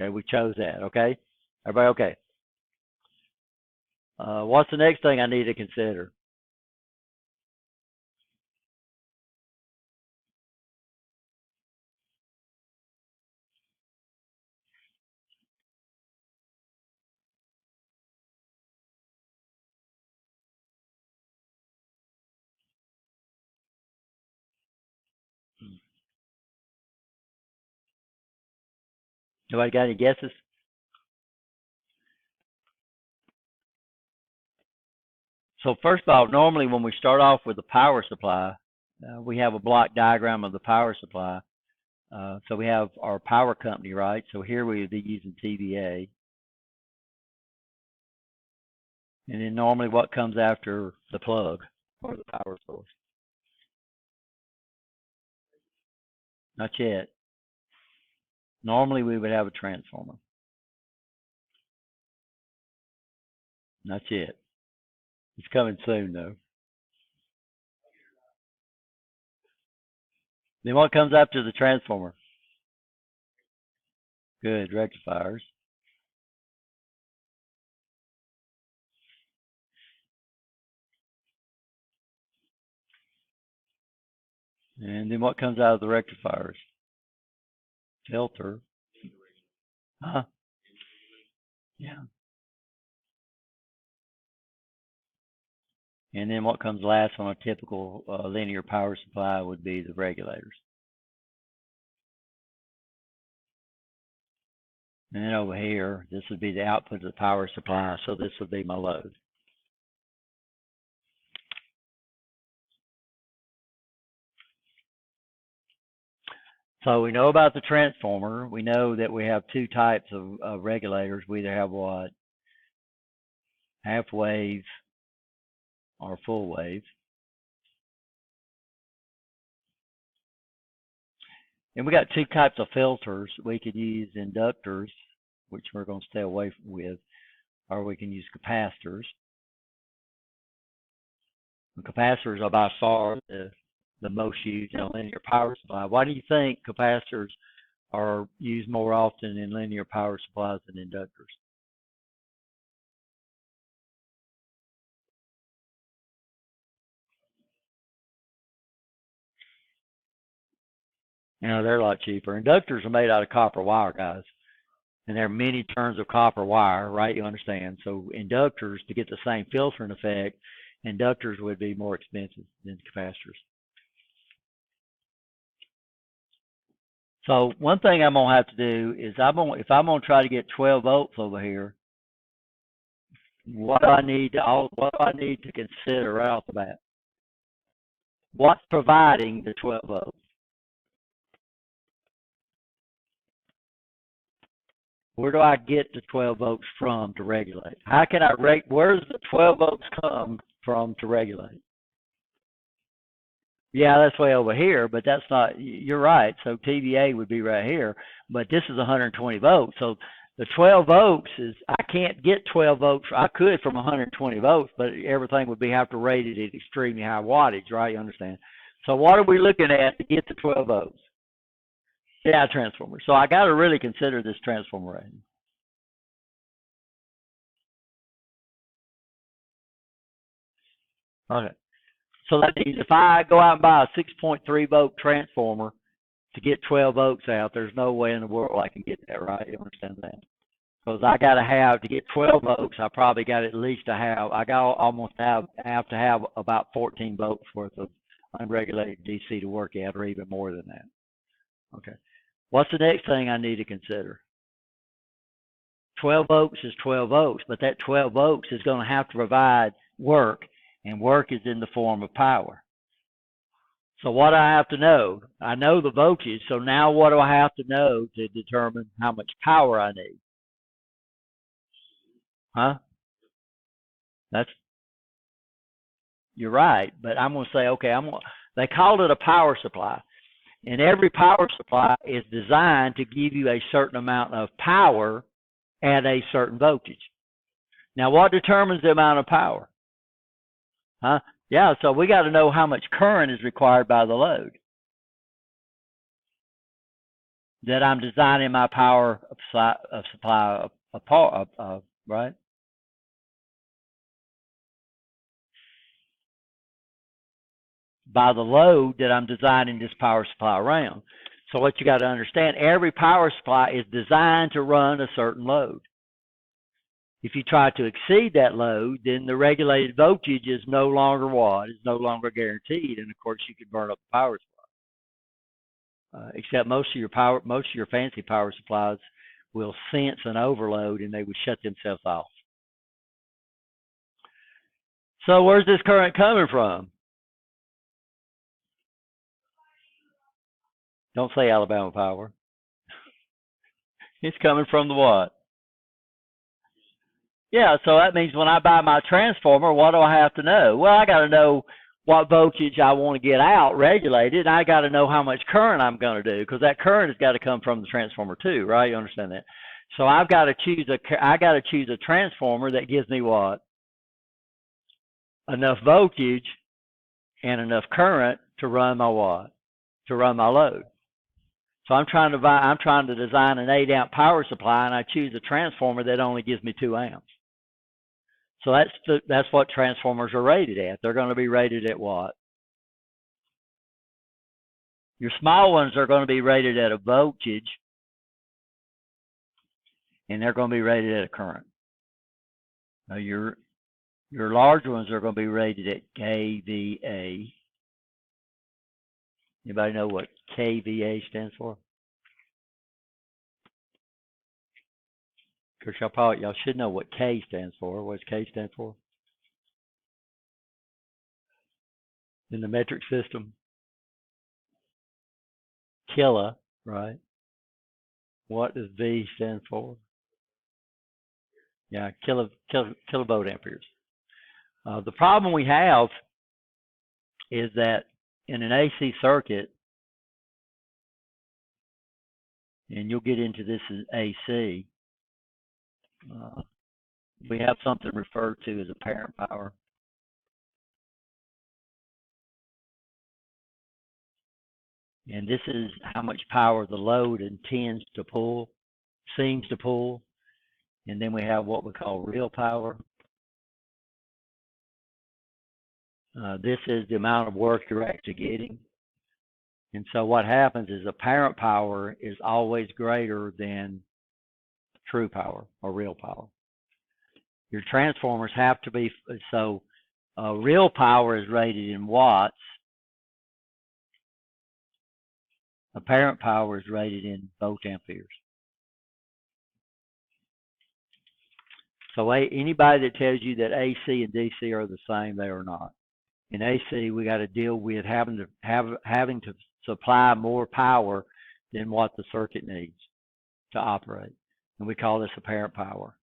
Okay, we chose that, okay? Everybody okay? What's the next thing I need to consider? Nobody got any guesses? So first of all, normally when we start off with the power supply, we have a block diagram of the power supply. So we have our power company, right? So here we would be using TVA. And then normally what comes after the plug or the power source? Not yet. Normally we would have a transformer. That's it. It's coming soon though. Then what comes after the transformer? Good, rectifiers. And then what comes out of the rectifiers? Filter. Huh? Yeah. And then what comes last on a typical linear power supply would be the regulators. And then over here, this would be the output of the power supply, so this would be my load. So we know about the transformer. We know that we have two types of regulators. We either have what? Half wave or full wave. And we got two types of filters. We could use inductors, which we're going to stay away with, or we can use capacitors. The capacitors are by far the most used in a linear power supply. Why do you think capacitors are used more often in linear power supplies than inductors? You know, they're a lot cheaper. Inductors are made out of copper wire, guys. And there are many turns of copper wire, right? You understand. So inductors, to get the same filtering effect, inductors would be more expensive than capacitors. So one thing I'm gonna have to do is if I'm gonna try to get 12 volts over here, what do I need to consider right off the bat? What's providing the 12 volts? Where do I get the 12 volts from to regulate? How can I where does the 12 volts come from to regulate? Yeah, that's way over here, but that's not, you're right. So TVA would be right here, but this is 120 volts. So the 12 volts is, I can't get 12 volts. I could from 120 volts, but everything would be have to rate it at extremely high wattage, right? You understand? So what are we looking at to get the 12 volts? Yeah, transformer. So I got to really consider this transformer rating. Okay. So that means if I go out and buy a 6.3 volt transformer to get 12 volts out, there's no way in the world I can get that, right? You understand that? Because I got to have, to get 12 volts, I probably got at least to have, I got almost have to have about 14 volts worth of unregulated DC to work at, or even more than that. Okay. What's the next thing I need to consider? 12 volts is 12 volts, but that 12 volts is going to have to provide work, and work is in the form of power. So what do I have to know? I know the voltage, so now what do I have to know to determine how much power I need? Huh? That's, you're right, but I'm going to say, okay, they called it a power supply. And every power supply is designed to give you a certain amount of power at a certain voltage. Now, what determines the amount of power? Huh? Yeah, so we got to know how much current is required by the load that I'm designing my power supply of, right? By the load that I'm designing this power supply around. So what you got to understand, every power supply is designed to run a certain load. If you try to exceed that load, then the regulated voltage is no longer what? It's no longer guaranteed, and of course you could burn up the power supply. Except most of your fancy power supplies will sense an overload and they would shut themselves off. So where's this current coming from? Don't say Alabama Power. It's coming from the what? Yeah, so that means when I buy my transformer, what do I have to know? Well, I got to know what voltage I want to get out regulated. I got to know how much current I'm going to do, because that current has got to come from the transformer too, right? You understand that? So I got to choose a transformer that gives me what? Enough voltage and enough current to run my what? To run my load. So I'm trying to design an 8-amp power supply, and I choose a transformer that only gives me 2 amps. So that's what transformers are rated at. They're going to be rated at what? Your small ones are going to be rated at a voltage, and they're going to be rated at a current. Now your large ones are going to be rated at kVA. Anybody know what kVA stands for? Because y'all should know what K stands for. What does K stand for in the metric system? Kilo, right? What does V stand for? Yeah, kilovolt amperes. The problem we have is that in an AC circuit, and you'll get into this as AC, we have something referred to as apparent power. And this is how much power the load seems to pull. And then we have what we call real power. This is the amount of work you're actually getting. And so what happens is apparent power is always greater than true power or real power. Your transformers have to be, so real power is rated in watts. Apparent power is rated in volt amperes. So anybody that tells you that AC and DC are the same, they are not. In AC, we got to deal with having to supply more power than what the circuit needs to operate, and we call this apparent power.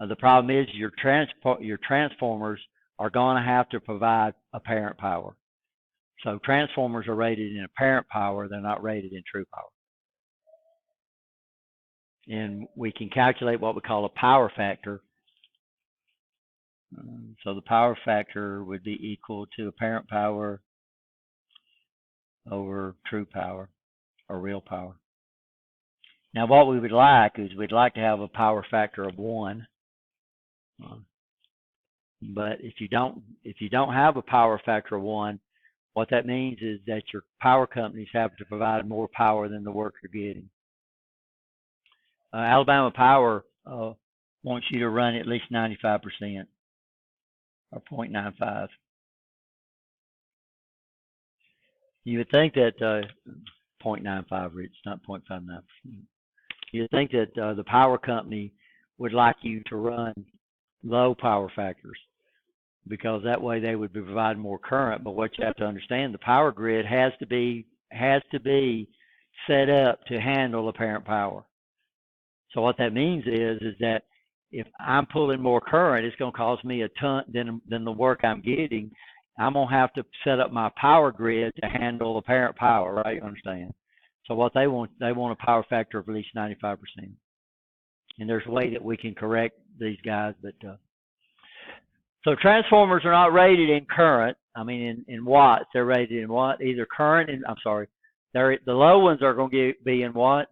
The problem is your transformers are going to have to provide apparent power. So transformers are rated in apparent power; they're not rated in true power. And we can calculate what we call a power factor. So the power factor would be equal to apparent power over true power or real power. Now what we would like is we'd like to have a power factor of 1. But if you don't have a power factor of 1, what that means is that your power companies have to provide more power than the work you're getting. Alabama Power wants you to run at least 95%. Or 0.95. You would think that 0.95, Rich, not 0.59%. You would think that the power company would like you to run low power factors, because that way they would be providing more current. But what you have to understand, the power grid has to be set up to handle apparent power. So what that means is that if I'm pulling more current, it's going to cost me a ton than the work I'm getting. I'm going to have to set up my power grid to handle apparent power, right? You understand? So what they want a power factor of at least 95%. And there's a way that we can correct these guys. But so transformers are not rated in current. I mean, in watts. They're rated in what? Either current and, the low ones are going to be in what?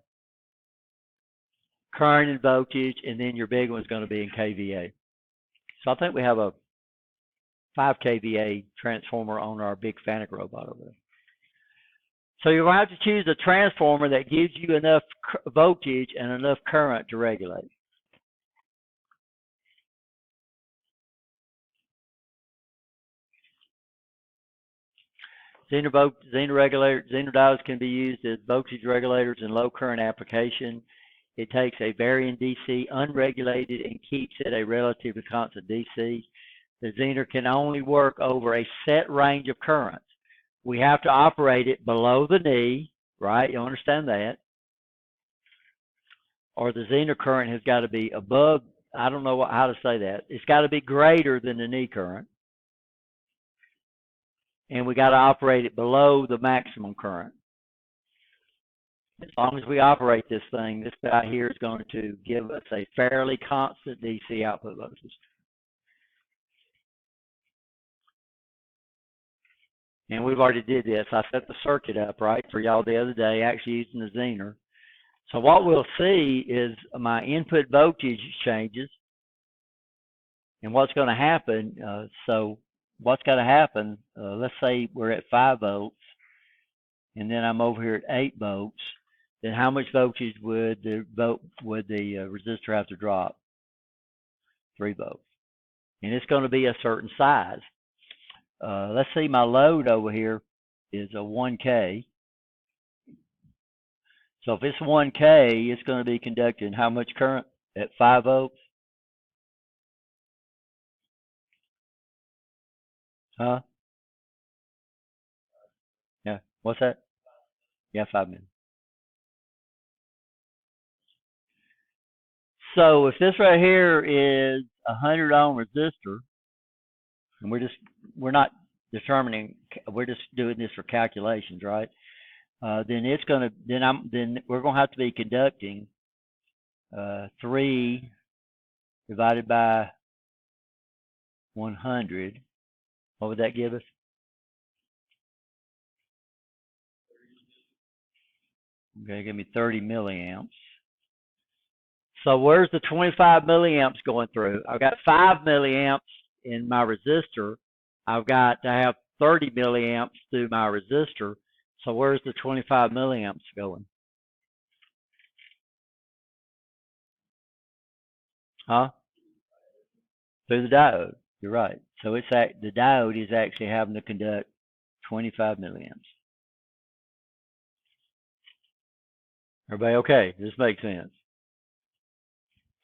Current and voltage, and then your big one's going to be in kVA. So I think we have a 5 kVA transformer on our big FANUC robot over there. So you're going to have to choose a transformer that gives you enough voltage and enough current to regulate. Zener diodes can be used as voltage regulators in low current application. It takes a varying DC unregulated and keeps it a relatively constant DC. The Zener can only work over a set range of currents. We have to operate it below the knee, right? You understand that? Or the Zener current has got to be above, I don't know how to say that. It's got to be greater than the knee current. and we got to operate it below the maximum current. As long as we operate this thing, this guy here is going to give us a fairly constant DC output voltage. And we've already did this. I set the circuit up, right, for y'all the other day, actually using the Zener. So what we'll see is my input voltage changes. And what's going to happen, so what's got to happen, let's say we're at 5 volts, and then I'm over here at 8 volts, then how much voltage would the resistor have to drop? 3 volts. And it's going to be a certain size. Let's see, my load over here is a 1K. So if it's 1K, it's going to be conducting how much current at 5 volts? Huh? Yeah. What's that? Yeah, 5 million. So if this right here is a 100 ohm resistor, and we're not determining, we're just doing this for calculations, right? Then it's gonna then we're gonna have to be conducting 3 divided by 100. What would that give us? Okay, give me 30 milliamps. So where's the 25 milliamps going through? I've got 5 milliamps in my resistor. I've got to have 30 milliamps through my resistor. So where's the 25 milliamps going? Huh? Through the diode. You're right. So it's the diode is actually having to conduct 25 milliamps. Everybody okay? This makes sense.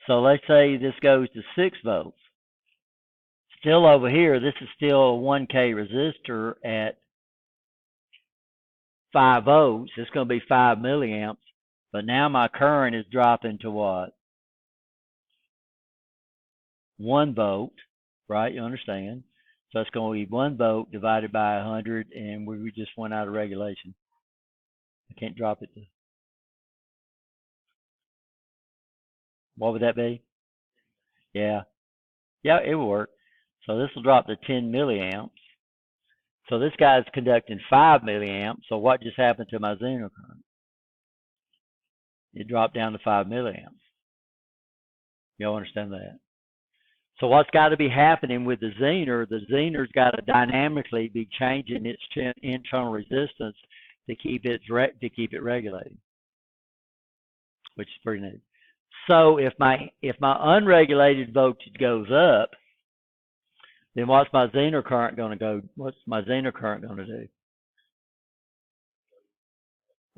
So let's say this goes to 6 volts. Still over here, this is still a 1K resistor at 5 volts. It's going to be 5 milliamps. But now my current is dropping to what? 1 volt, right? You understand? So it's going to be 1 volt divided by 100, and we just went out of regulation. I can't drop it to. What would that be? Yeah. Yeah, it will work. So this will drop to 10 milliamps. So this guy's conducting 5 milliamps. So what just happened to my Zener current? It dropped down to 5 milliamps. Y'all understand that? So what's got to be happening with the Zener's got to dynamically be changing its internal resistance to keep it regulated, which is pretty neat. So if my unregulated voltage goes up, then what's my Zener current going to do?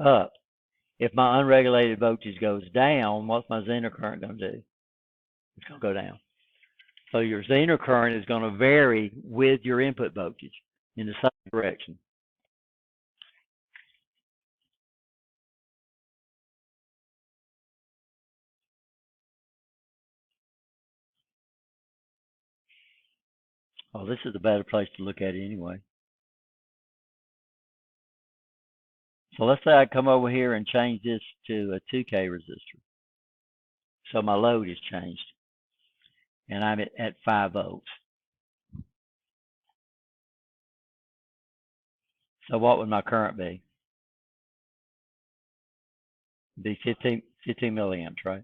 Up. If my unregulated voltage goes down, what's my Zener current going to do? It's going to go down. So your Zener current is going to vary with your input voltage in the same direction. Oh, this is a better place to look at it anyway. So let's say I come over here and change this to a 2K resistor. So my load is changed. And I'm at 5 volts. So what would my current be? It'd be 15 milliamps, right?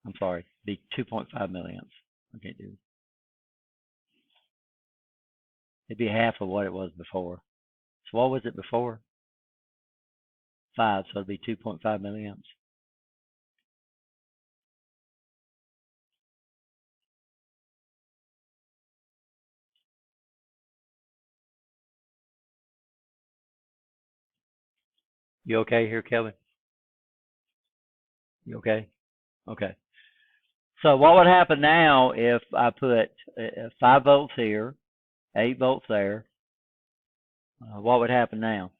I'm sorry. It'd be 2.5 milliamps. I can't do it. It'd be half of what it was before. So what was it before? 5, so it'd be 2.5 milliamps. You okay here, Kevin? You okay? Okay. So what would happen now if I put 5 volts here, 8 volts there? What would happen now?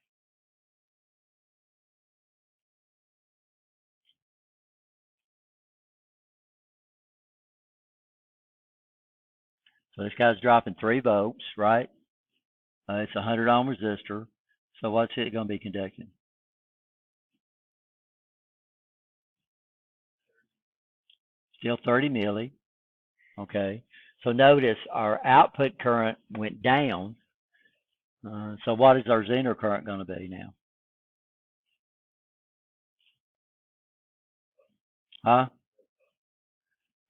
So this guy's dropping 3 volts, right? It's a 100 ohm resistor. So what's it going to be conducting? Still 30 milli. Okay. So notice our output current went down. So what is our Zener current going to be now? Huh?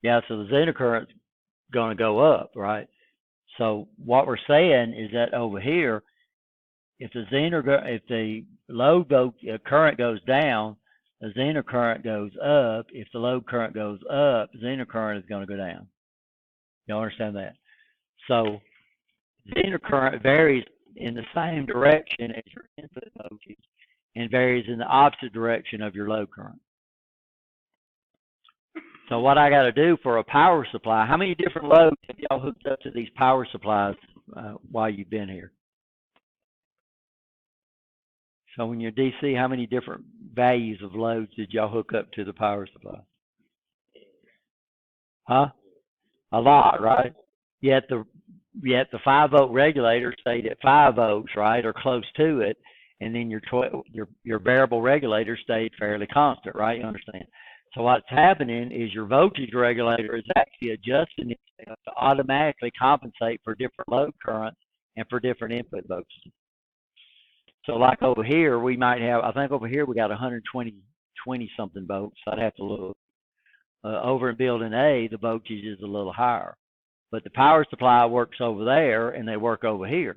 Yeah, so the Zener current's going to go up, right? So what we're saying is that over here, if the load current goes down, the Zener current goes up. If the load current goes up, Zener current is going to go down. You understand that? So Zener current varies in the same direction as your input voltage and varies in the opposite direction of your load current. So what I got to do for a power supply, how many different loads have y'all hooked up to these power supplies while you've been here? So when you're DC, how many different values of loads did y'all hook up to the power supply? Huh? A lot, right? Yet the 5-volt regulator stayed at 5 volts, right, or close to it, and then your variable regulator stayed fairly constant, right? You understand? So what's happening is your voltage regulator is actually adjusting itself to automatically compensate for different load currents and for different input voltages. So like over here, we might have, I think over here we got 120 something volts. I'd have to look. Over in building A, the voltage is a little higher. But the power supply works over there and they work over here.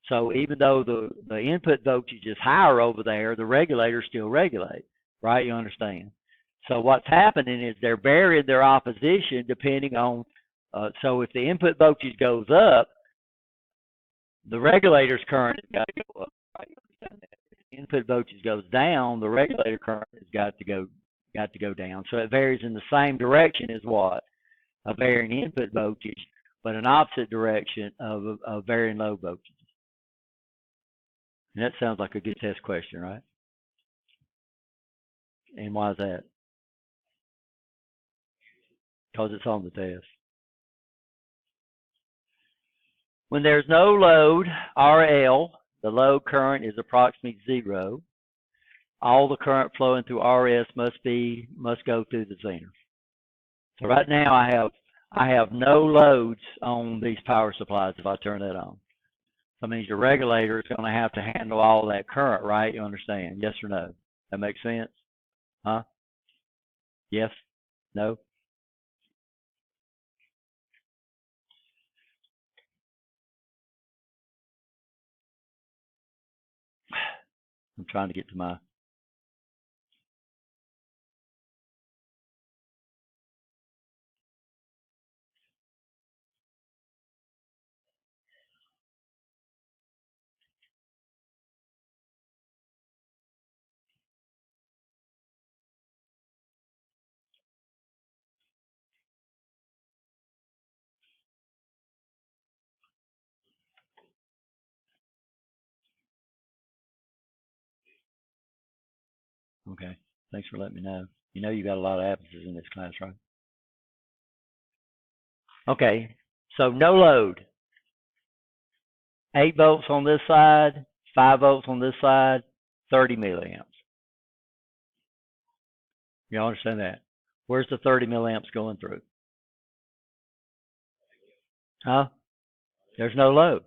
So even though the input voltage is higher over there, the regulators still regulate, right? You understand? So what's happening is they're varying their opposition depending on, so if the input voltage goes up, the regulator's current has got to go up, right? You understand that? If the input voltage goes down, the regulator current has got to go down. So it varies in the same direction as what? A varying input voltage, but an opposite direction of varying load voltage. And that sounds like a good test question, right? And why is that? Because it's on the test. When there's no load, RL, the load current is approximately 0. All the current flowing through RS must go through the Zener. So right now I have no loads on these power supplies if I turn that on. So that means your regulator is going to have to handle all that current, right? You understand? Yes or no? That makes sense? Huh? Yes? No? I'm trying to get to my... Okay. Thanks for letting me know. You know you got a lot of absences in this class, right? Okay. So no load. 8 volts on this side, 5 volts on this side, 30 milliamps. You understand that? Where's the 30 milliamps going through? Huh? There's no load.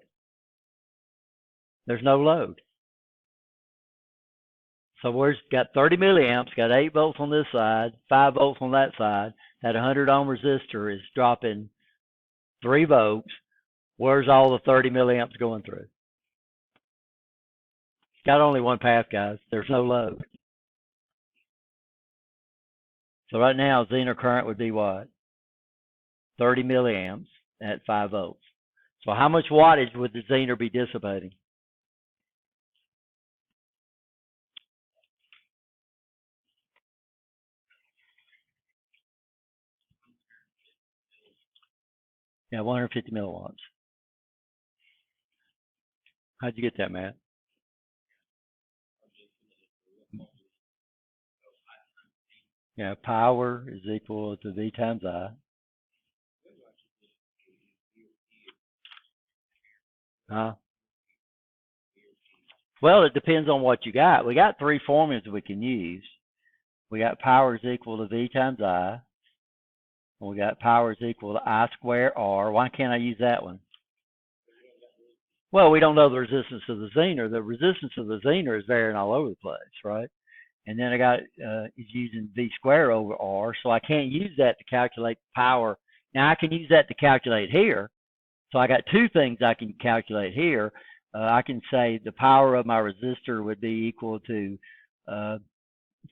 There's no load. So we've got 30 milliamps, got 8 volts on this side, 5 volts on that side. That 100 ohm resistor is dropping 3 volts. Where's all the 30 milliamps going through? It's got only one path, guys. There's no load. So right now, Zener current would be what? 30 milliamps at 5 volts. So how much wattage would the Zener be dissipating? Yeah, 150 milliwatts. How'd you get that, Matt? Yeah, power is equal to V times I. Huh? Well, it depends on what you got. We got three formulas we can use. We got power is equal to V times I. And we got power is equal to I square R. Why can't I use that one? Well, we don't know the resistance of the Zener. The resistance of the Zener is varying all over the place, right? And then I got is using V squared over R, so I can't use that to calculate power. Now I can use that to calculate here. So I got two things I can calculate here. I can say the power of my resistor would be equal to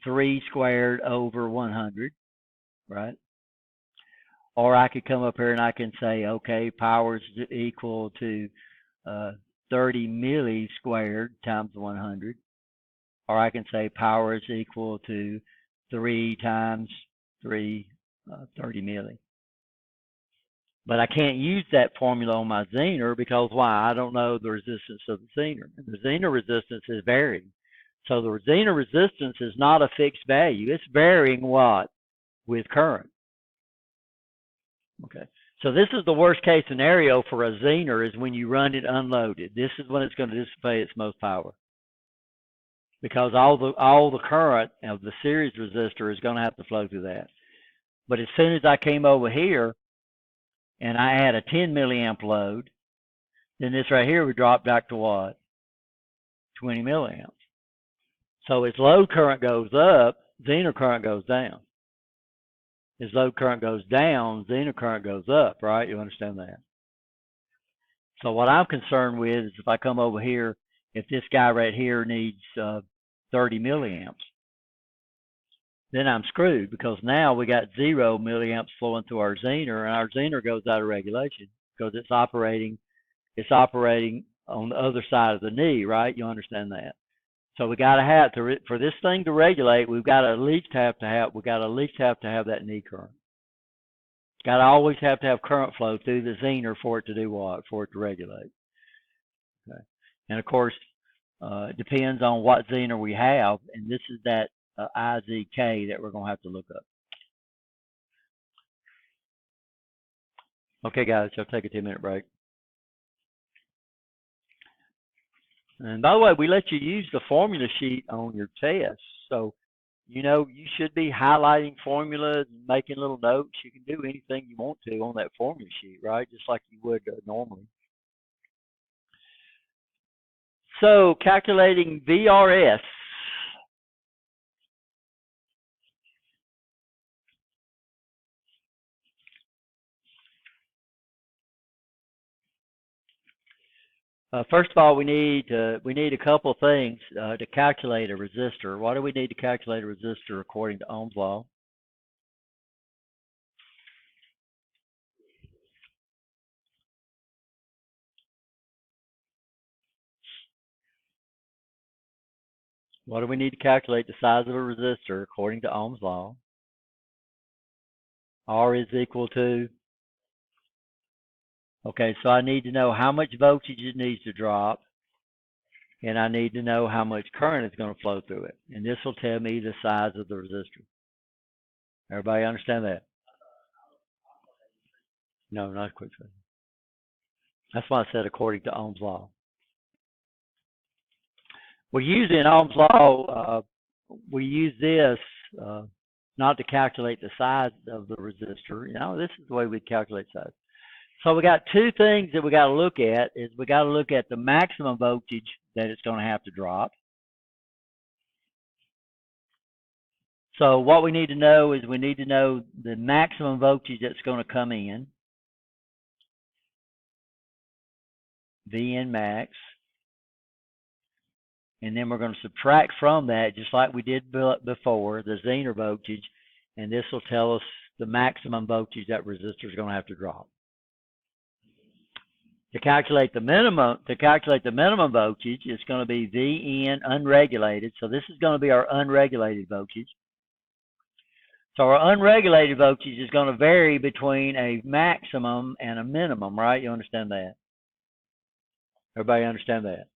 3 squared over 100, right? Or I could come up here and I can say, okay, power is equal to 30 milli squared times 100. Or I can say power is equal to 3 times 3, 30 milli. But I can't use that formula on my Zener because why? I don't know the resistance of the Zener. The Zener resistance is varying. So the Zener resistance is not a fixed value. It's varying what? With current. Okay. So this is the worst case scenario for a Zener is when you run it unloaded. This is when it's going to dissipate its most power. Because all the current of the series resistor is going to have to flow through that. But as soon as I came over here and I had a 10 milliamp load, then this right here would drop back to what? 20 milliamps. So as load current goes up, Zener current goes down. As load current goes down, Zener current goes up, right? You understand that? So what I'm concerned with is if I come over here, if this guy right here needs 30 milliamps, then I'm screwed because now we got 0 milliamps flowing through our Zener, and our Zener goes out of regulation because it's operating on the other side of the knee, right? You understand that? So we got to have for this thing to regulate, we've got to at least have to have that knee current. Got to always have to have current flow through the Zener for it to do what? For it to regulate. Okay. And of course, it depends on what Zener we have, and this is that IZK that we're going to have to look up. Okay, guys, I'll take a 10-minute break. And by the way, we let you use the formula sheet on your test. So, you know, you should be highlighting formulas and making little notes. You can do anything you want to on that formula sheet, right? Just like you would normally. So, calculating VRS. First of all, we need a couple of things to calculate a resistor. Why do we need to calculate a resistor according to Ohm's law? What do we need to calculate the size of a resistor according to Ohm's law? R is equal to, okay, so I need to know how much voltage it needs to drop, and I need to know how much current is going to flow through it. And this will tell me the size of the resistor. Everybody understand that? No, not quick. That's why I said according to Ohm's law. We're using Ohm's law, we use this not to calculate the size of the resistor. You know, this is the way we calculate size. So we got two things that we got to look at. Is we got to look at the maximum voltage that it's going to have to drop. So what we need to know is we need to know the maximum voltage that's going to come in, Vn max, and then we're going to subtract from that, just like we did before, the Zener voltage, and this will tell us the maximum voltage that resistor is going to have to drop. To calculate the minimum voltage, it's going to be Vn unregulated. So this is going to be our unregulated voltage. So our unregulated voltage is going to vary between a maximum and a minimum, right? You understand that? Everybody understand that?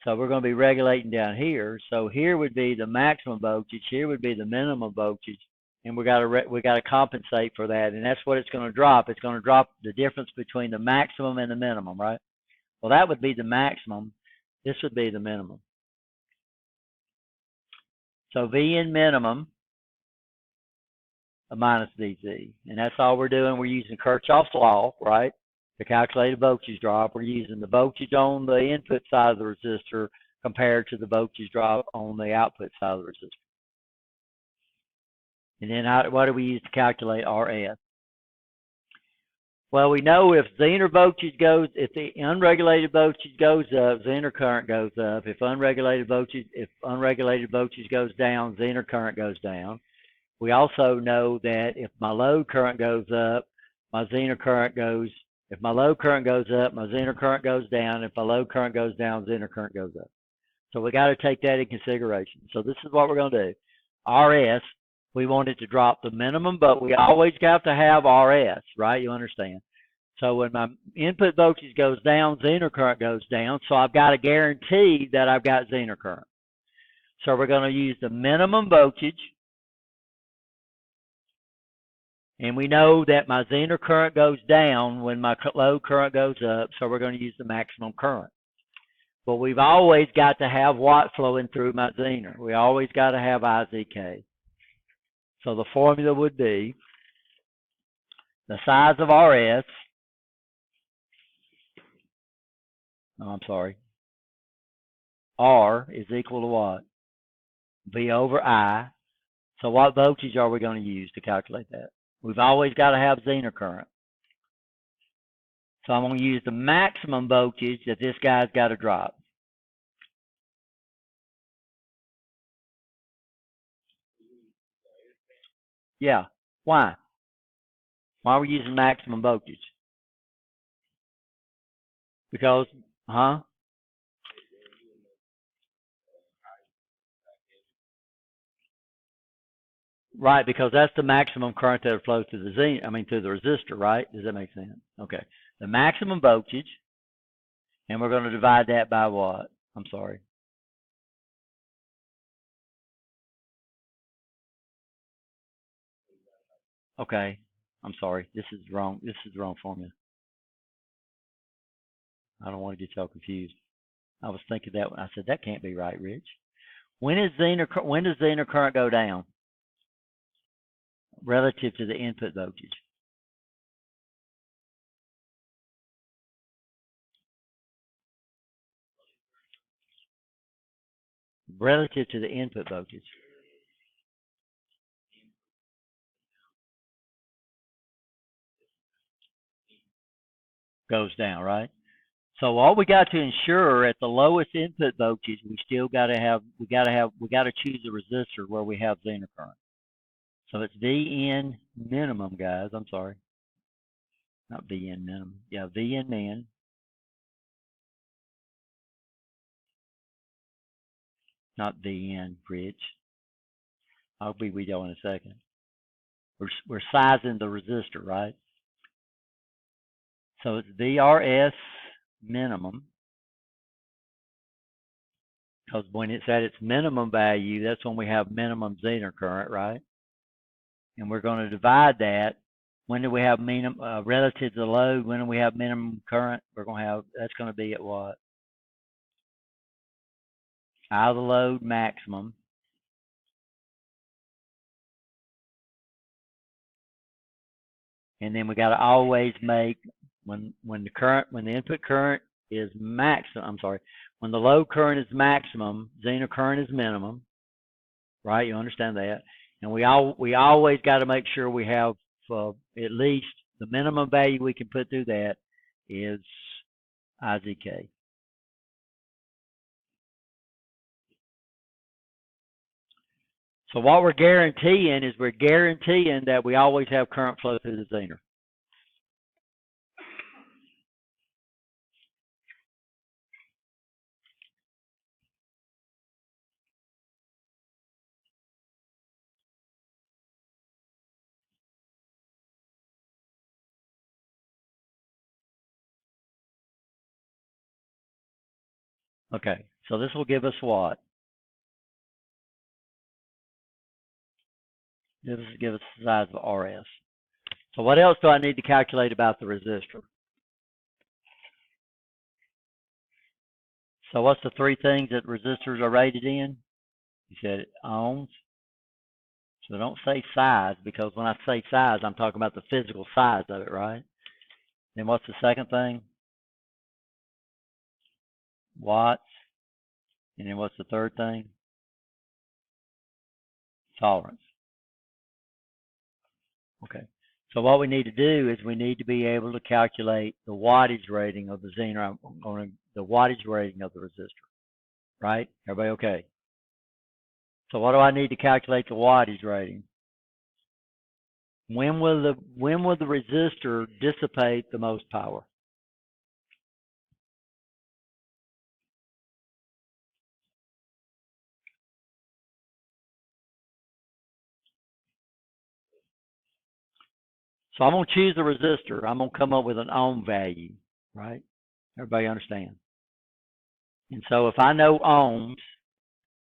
So we're going to be regulating down here. So here would be the maximum voltage. Here would be the minimum voltage. And we got to compensate for that, and that's what it's going to drop. It's going to drop the difference between the maximum and the minimum, right? Well, that would be the maximum. This would be the minimum. So VN minimum minus VZ. And that's all we're doing. We're using Kirchhoff's law, right, to calculate a voltage drop. We're using the voltage on the input side of the resistor compared to the voltage drop on the output side of the resistor. And then what do we use to calculate RS? Well, we know if Zener voltage goes, if the unregulated voltage goes up, Zener current goes up. If unregulated voltage goes down, Zener current goes down. We also know that if my load current goes up, my Zener current goes. If my load current goes up, my Zener current goes down. If my load current goes down, Zener current goes up. So we got to take that in consideration. So this is what we're going to do. RS, we want it to drop the minimum, but we always got to have RS, right? You understand? So when my input voltage goes down, Zener current goes down. So I've got to guarantee that I've got Zener current. So we're going to use the minimum voltage. And we know that my Zener current goes down when my load current goes up. So we're going to use the maximum current. But we've always got to have what flowing through my Zener. We always got to have IZK. So the formula would be the size of RS. R is equal to what? V over I. So what voltage are we going to use to calculate that? We've always got to have Zener current. So I'm going to use the maximum voltage that this guy's got to drop. Yeah. Why? Why are we using maximum voltage? Because, Right, because that's the maximum current that flows through through the resistor, right? Does that make sense? Okay. The maximum voltage, and we're going to divide that by what? I'm sorry. Okay. I'm sorry. This is wrong. This is the wrong formula. I don't want to get y'all confused. I was thinking that. I said that can't be right, Rich. When does Zener current go down relative to the input voltage? Relative to the input voltage. Goes down, right? So all we got to ensure at the lowest input voltage, we got to choose a resistor where we have Zener current. So it's VN minimum, guys. I'm sorry. Not VN minimum. Yeah, VN min. Not VN bridge. I'll be with y'all in a second. We're sizing the resistor, right? So it's VRS minimum. Because when it's at its minimum value, that's when we have minimum Zener current, right? And we're going to divide that. When do we have minimum relative to the load? When do we have minimum current? That's going to be at what? Out of the load maximum. And then we got to always make when the input current is maximum. When the load current is maximum, Zener current is minimum, right? You understand that? And we always got to make sure we have at least the minimum value we can put through that is IZK. So what we're guaranteeing that we always have current flow through the Zener. Okay, so this will give us what? Give us the size of RS. So what else do I need to calculate about the resistor? So what's the three things that resistors are rated in? You said ohms. So don't say size, because when I say size, I'm talking about the physical size of it, right? Then what's the second thing? Watts. And then what's the third thing? Tolerance. Okay. So what we need to do is we need to be able to calculate the wattage rating of the Zener, the wattage rating of the resistor, right? Everybody okay? So what do I need to calculate the wattage rating? When will the resistor dissipate the most power? So I'm going to choose the resistor. I'm going to come up with an ohm value, right? Everybody understand? And so if I know ohms,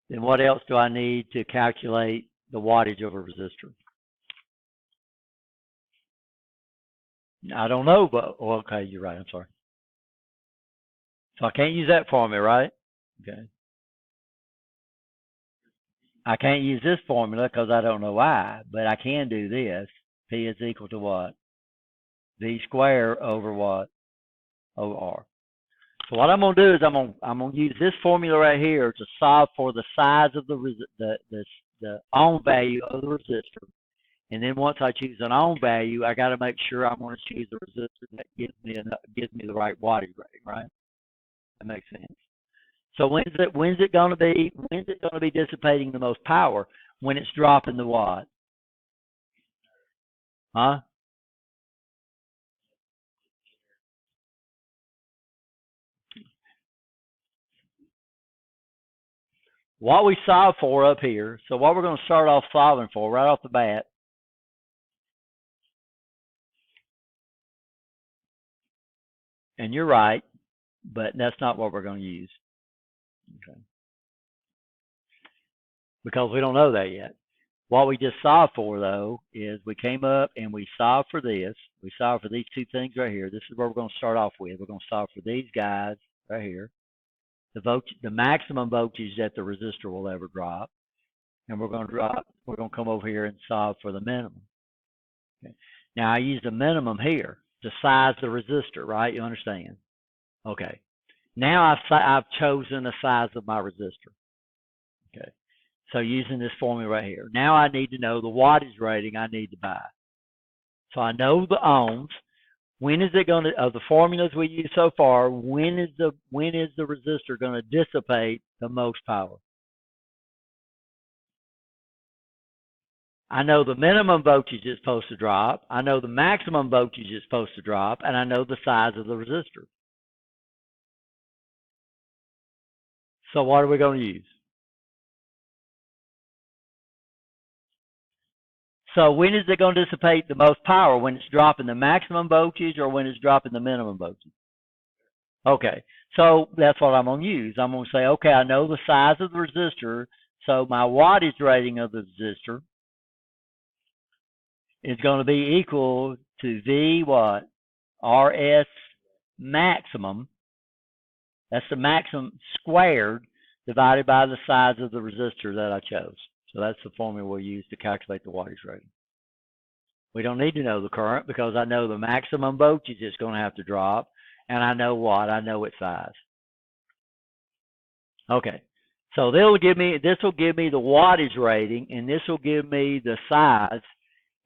then what else do I need to calculate the wattage of a resistor? I don't know, but okay, you're right. I'm sorry. So I can't use that formula, right? Okay. I can't use this formula because I don't know why, but I can do this. P is equal to what? V squared over what? Over R. So what I'm going to do is I'm going to use this formula right here to solve for the size of the ohm value of the resistor. And then once I choose an ohm value, I got to make sure I'm going to choose the resistor that gives me the right wattage rating, right? That makes sense. So when's it going to be dissipating the most power? When it's dropping the watt? Huh? What we solve for up here, so what we're going to start off solving for right off the bat, and you're right, but that's not what we're going to use. Okay. Because we don't know that yet. What we just solved for, though, is we came up and we solved for this. We solved for these two things right here. This is where we're going to start off with. We're going to solve for these guys right here. The maximum voltage that the resistor will ever drop. And we're going to come over here and solve for the minimum. Okay. Now I use the minimum here to size the resistor, right? You understand? Okay. Now I've chosen the size of my resistor. Okay. So using this formula right here. Now I need to know the wattage rating I need to buy. So I know the ohms. When is it going to, of the formulas we use so far, when is the resistor going to dissipate the most power? I know the minimum voltage is supposed to drop. I know the maximum voltage is supposed to drop, and I know the size of the resistor. So what are we going to use? So when is it going to dissipate the most power? When it's dropping the maximum voltage or when it's dropping the minimum voltage? Okay, so that's what I'm going to use. I'm going to say, okay, I know the size of the resistor, so my wattage rating of the resistor is going to be equal to V what? RS maximum. That's the maximum squared divided by the size of the resistor that I chose. So that's the formula we'll use to calculate the wattage rating. We don't need to know the current because I know the maximum voltage is going to have to drop, and I know what? I know its size. Okay, so this will give me the wattage rating, and this will give me the size,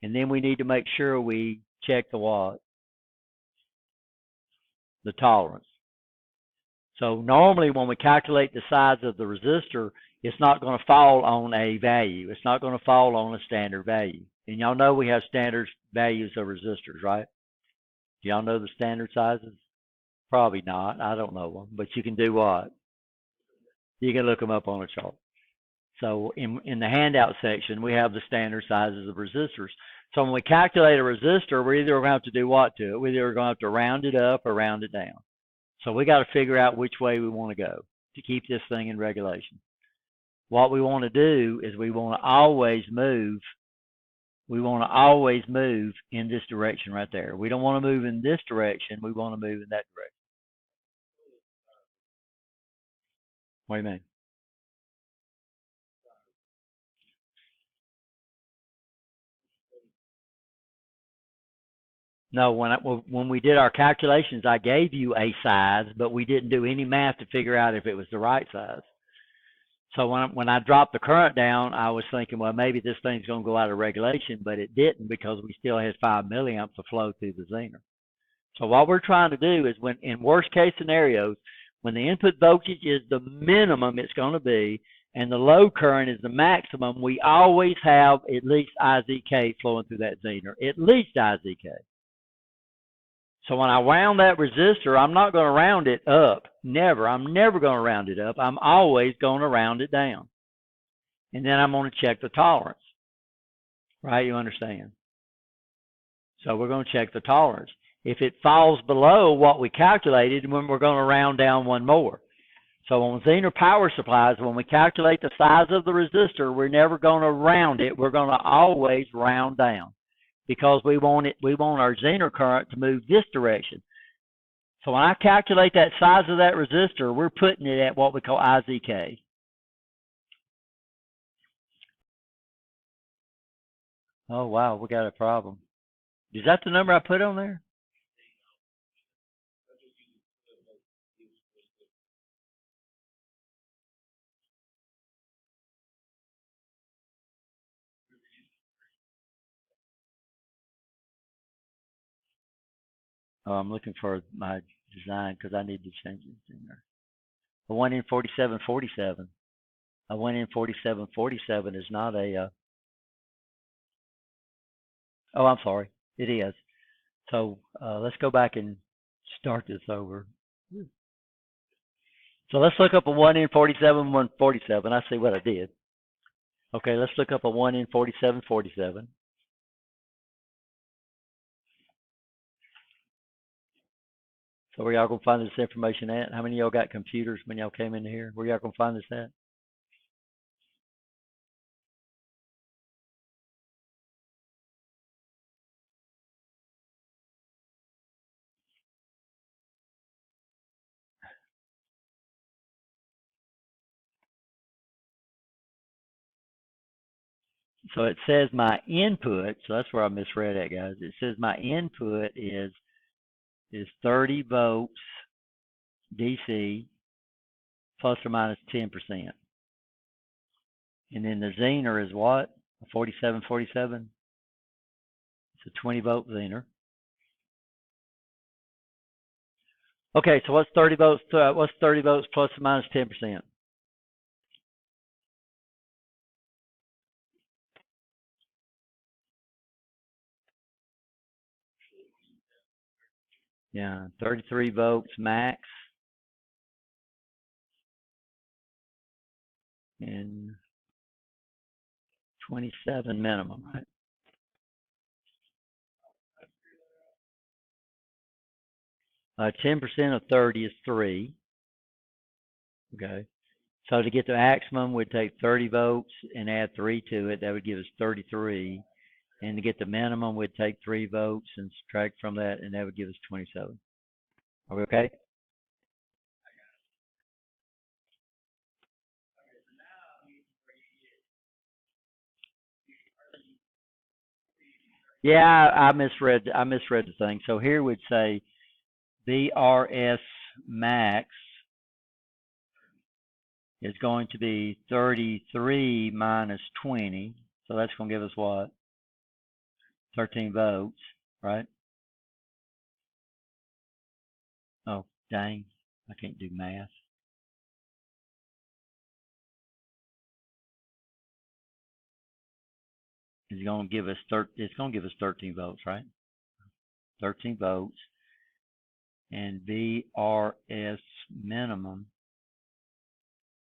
and then we need to make sure we check the tolerance. So normally when we calculate the size of the resistor, it's not going to fall on a value. It's not going to fall on a standard value. And y'all know we have standard values of resistors, right? Do y'all know the standard sizes? Probably not. I don't know them. But you can do what? You can look them up on a chart. So in the handout section, we have the standard sizes of resistors. So when we calculate a resistor, we're either going to have to do what to it? We're either going to have to round it up or round it down. So we got to figure out which way we want to go to keep this thing in regulation. What we want to do is we want to always move in this direction right there. We don't want to move in this direction. We want to move in that direction. What do you mean? No, when we did our calculations, I gave you a size, but we didn't do any math to figure out if it was the right size. So when I dropped the current down, I was thinking, well, maybe this thing's going to go out of regulation, but it didn't because we still had 5 milliamps to flow through the zener. So what we're trying to do is when in worst case scenarios, when the input voltage is the minimum it's going to be and the load current is the maximum, we always have at least IZK flowing through that zener, at least IZK. So when I round that resistor, I'm not going to round it up. Never. I'm never going to round it up. I'm always going to round it down. And then I'm going to check the tolerance. Right? You understand? So we're going to check the tolerance. If it falls below what we calculated, then we're going to round down one more. So on Zener power supplies, when we calculate the size of the resistor, we're never going to round it. We're going to always round down because we want our Zener current to move this direction. So when I calculate that size of that resistor, we're putting it at what we call IZK. Oh, wow, we got a problem. Is that the number I put on there? Oh, I'm looking for my design because I need to change it in there. A 1N4747. A 1N4747 is not a, oh, I'm sorry. It is. So let's go back and start this over. So let's look up a 1N47 I see what I did. Okay, let's look up a 1N4747. So where y'all gonna find this information at? How many of y'all got computers when y'all came in here? Where y'all gonna find this at? So it says my input, so that's where I misread that, guys. It says my input is 30 volts DC plus or minus 10%. And then the Zener is what? A 4747? It's a 20 volt Zener. Okay, so what's 30 volts? What's 30 volts plus or minus 10%? Yeah, 33 volts max and 27 minimum, right? 10% of 30 is 3. Okay. So to get the maximum, we'd take 30 volts and add 3 to it. That would give us 33. And to get the minimum, we'd take 3 volts and subtract from that, and that would give us 27. Are we okay? Yeah, I misread the thing. So here we'd say BRS max is going to be 33 minus 20. So that's going to give us what? 13 volts, right? Oh, dang. I can't do math. It's going to give us 13 volts, right? 13 volts. And BRS minimum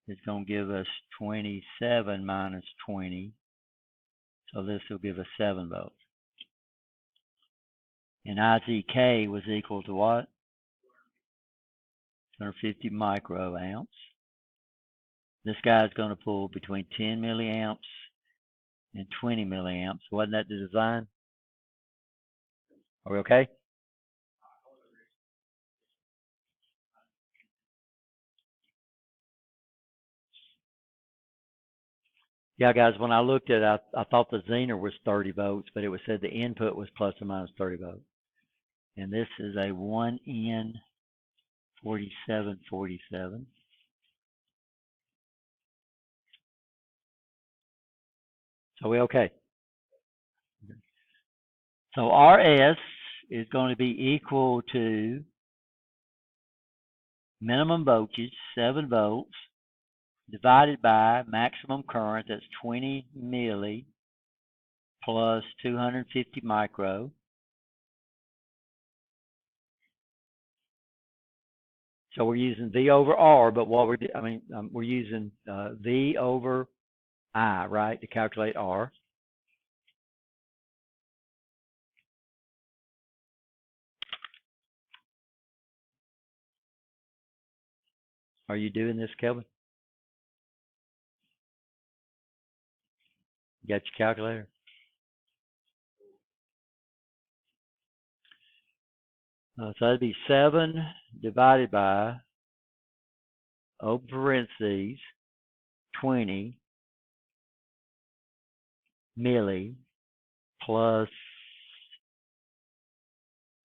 is going to give us 27 minus 20. So this will give us 7 volts. And IZK was equal to what? 150 microamps. This guy's going to pull between 10 milliamps and 20 milliamps. Wasn't that the design? Are we okay? Yeah, guys, when I looked at it, I thought the Zener was 30 volts, but it was said the input was plus or minus 30 volts. And this is a 1N4747. So we okay. So RS is going to be equal to minimum voltage, 7 volts, divided by maximum current, that's 20 milli, plus 250 micro. So we're using V over R, but what we're using V over I, right, to calculate R. Are you doing this, Kelvin? You got your calculator? So that'd be 7 divided by, open parentheses, 20 milli plus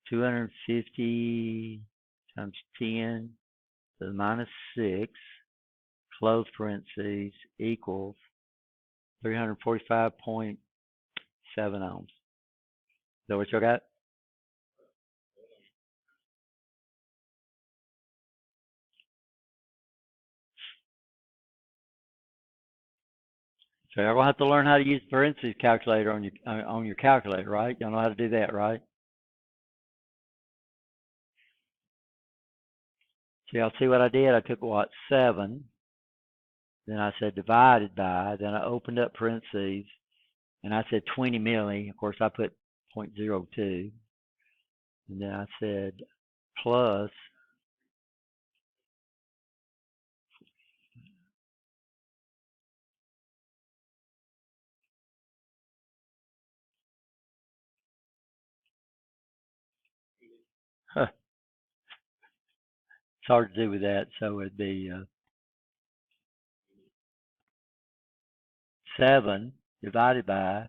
250 times 10 to the minus 6, close parentheses, equals 345.7 ohms. Is that what you got? So you're gonna have to learn how to use the parentheses calculator on your calculator, right? Y'all know how to do that, right? So y'all see what I did? I took 7, then I said divided by, then I opened up parentheses, and I said 20 milli. Of course, I put 0.02, and then I said plus. It's hard to do with that, so it'd be 7 divided by,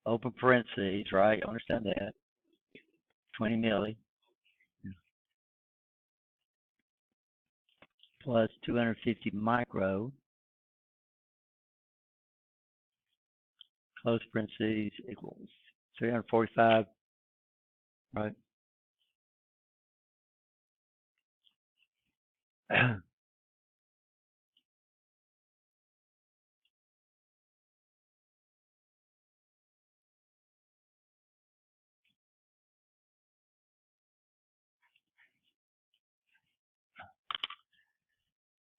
open parentheses, right? Understand that, 20 milli plus 250 micro, close parentheses, equals 345, right?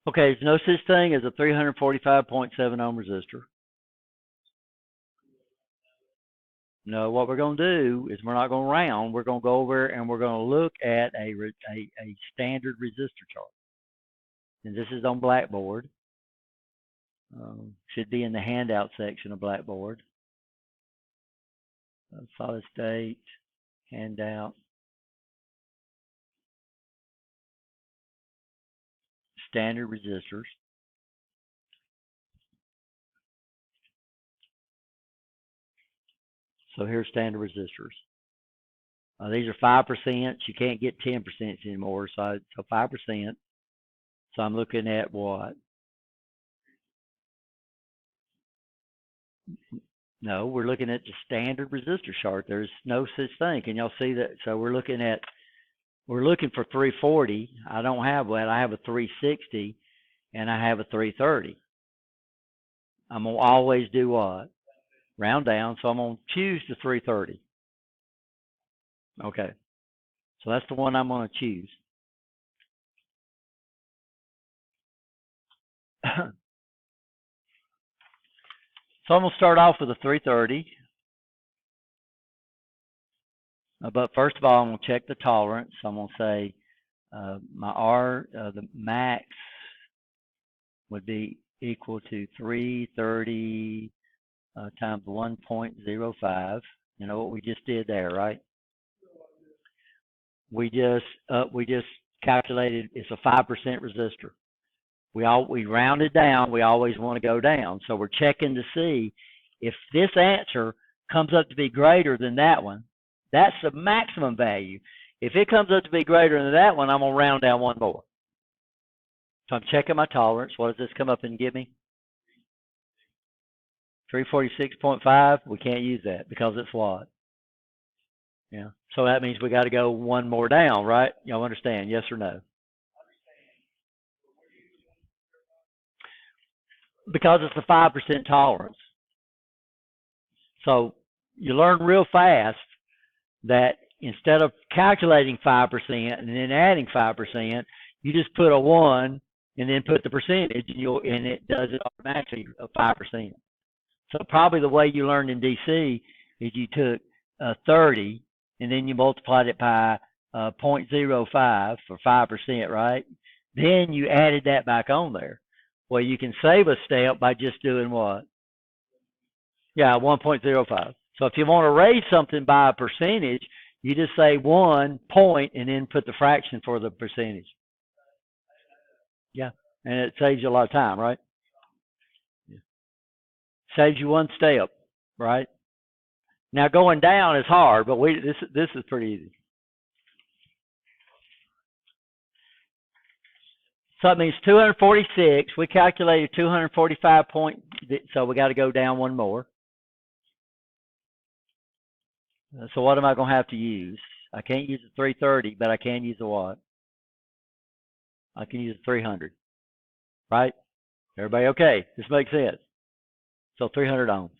Okay, there's no such thing as a 345.7 ohm resistor. No, what we're going to do is we're not going to round. We're going to go over and we're going to look at a standard resistor chart. And this is on Blackboard. Should be in the handout section of Blackboard. Solid state, handout, standard resistors. So here's standard resistors. These are 5%. You can't get 10% anymore. So 5%. So I'm looking at what? No, we're looking at the standard resistor chart. There's no such thing. Can y'all see that? So we're looking for 340. I don't have that. I have a 360 and I have a 330. I'm going to always do what? Round down. So I'm going to choose the 330. Okay. So that's the one I'm going to choose. So I'm going to start off with a 330. But first of all, I'm going to check the tolerance. So I'm going to say my R, the max would be equal to 330 times 1.05. You know what we just did there, right? We just calculated it's a 5% resistor. We rounded down. We always want to go down. So we're checking to see if this answer comes up to be greater than that one. That's the maximum value. If it comes up to be greater than that one, I'm going to round down one more. So I'm checking my tolerance. What does this come up and give me? 346.5. We can't use that because it's what? Yeah. So that means we got to go one more down, right? Y'all understand? Yes or no? Because it's a 5% tolerance. So you learn real fast that instead of calculating 5% and then adding 5%, you just put a 1 and then put the percentage, and it does it automatically of 5%. So probably the way you learned in DC is you took 30 and then you multiplied it by 0.05 for 5%, right? Then you added that back on there. Well, you can save a step by just doing what? Yeah, 1.05. So if you want to raise something by a percentage, you just say 1 point and then put the fraction for the percentage. Yeah, and it saves you a lot of time, right? Yeah. Saves you one step, right? Now going down is hard, but this is pretty easy. So it means 246. We calculated 245 point, so we got to go down one more. So what am I going to have to use? I can't use the 330, but I can use the what? I can use the 300, right? Everybody okay? This makes sense. So 300 ohms.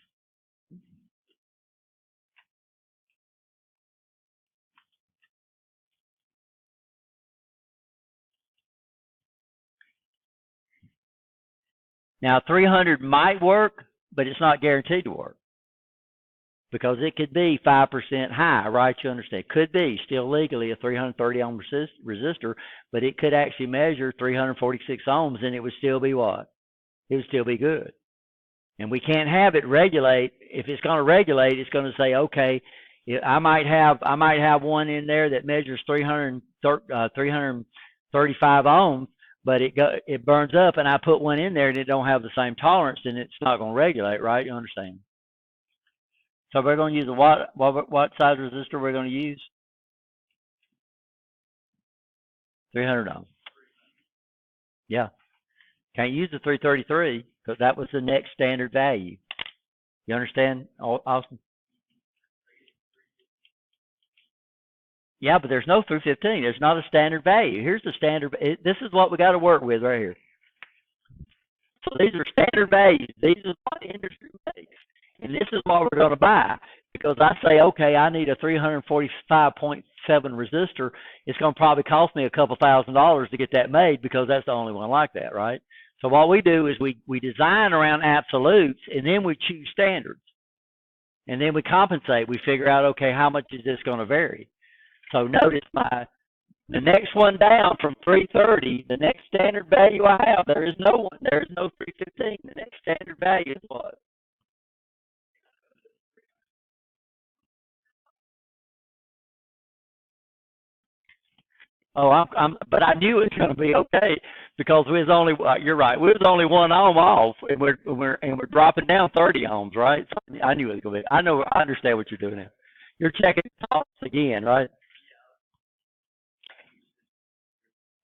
Now 300 might work, but it's not guaranteed to work because it could be 5% high, right? You understand? It could be still legally a 330 ohm resistor, but it could actually measure 346 ohms and it would still be what? It would still be good. And we can't have it regulate. If it's going to regulate, it's going to say, okay, I might have one in there that measures 335 ohms, but it burns up, and I put one in there and it don't have the same tolerance, and it's not going to regulate, right? You understand? So we're going to use what size resistor we're going to use? 300 ohms. Yeah. Can't use the 333 because that was the next standard value. You understand, Austin? Yeah, but there's no 315. There's not a standard value. Here's the standard. This is what we got to work with right here. So these are standard values. These are what the industry makes. And this is what we're going to buy. Because I say, okay, I need a 345.7 resistor. It's going to probably cost me a couple $1,000s to get that made because that's the only one like that, right? So what we do is we design around absolutes, and then we choose standards. And then we compensate. We figure out, okay, how much is this going to vary? So notice the next one down from 330, the next standard value I have, there is no 315. The next standard value is what? Oh, but I knew it was going to be okay because we was only. You're right. We was only 1 ohm off, and we're dropping down 30 ohms, right? So I knew it was going to be. I understand what you're doing now. You're checking tops again, right?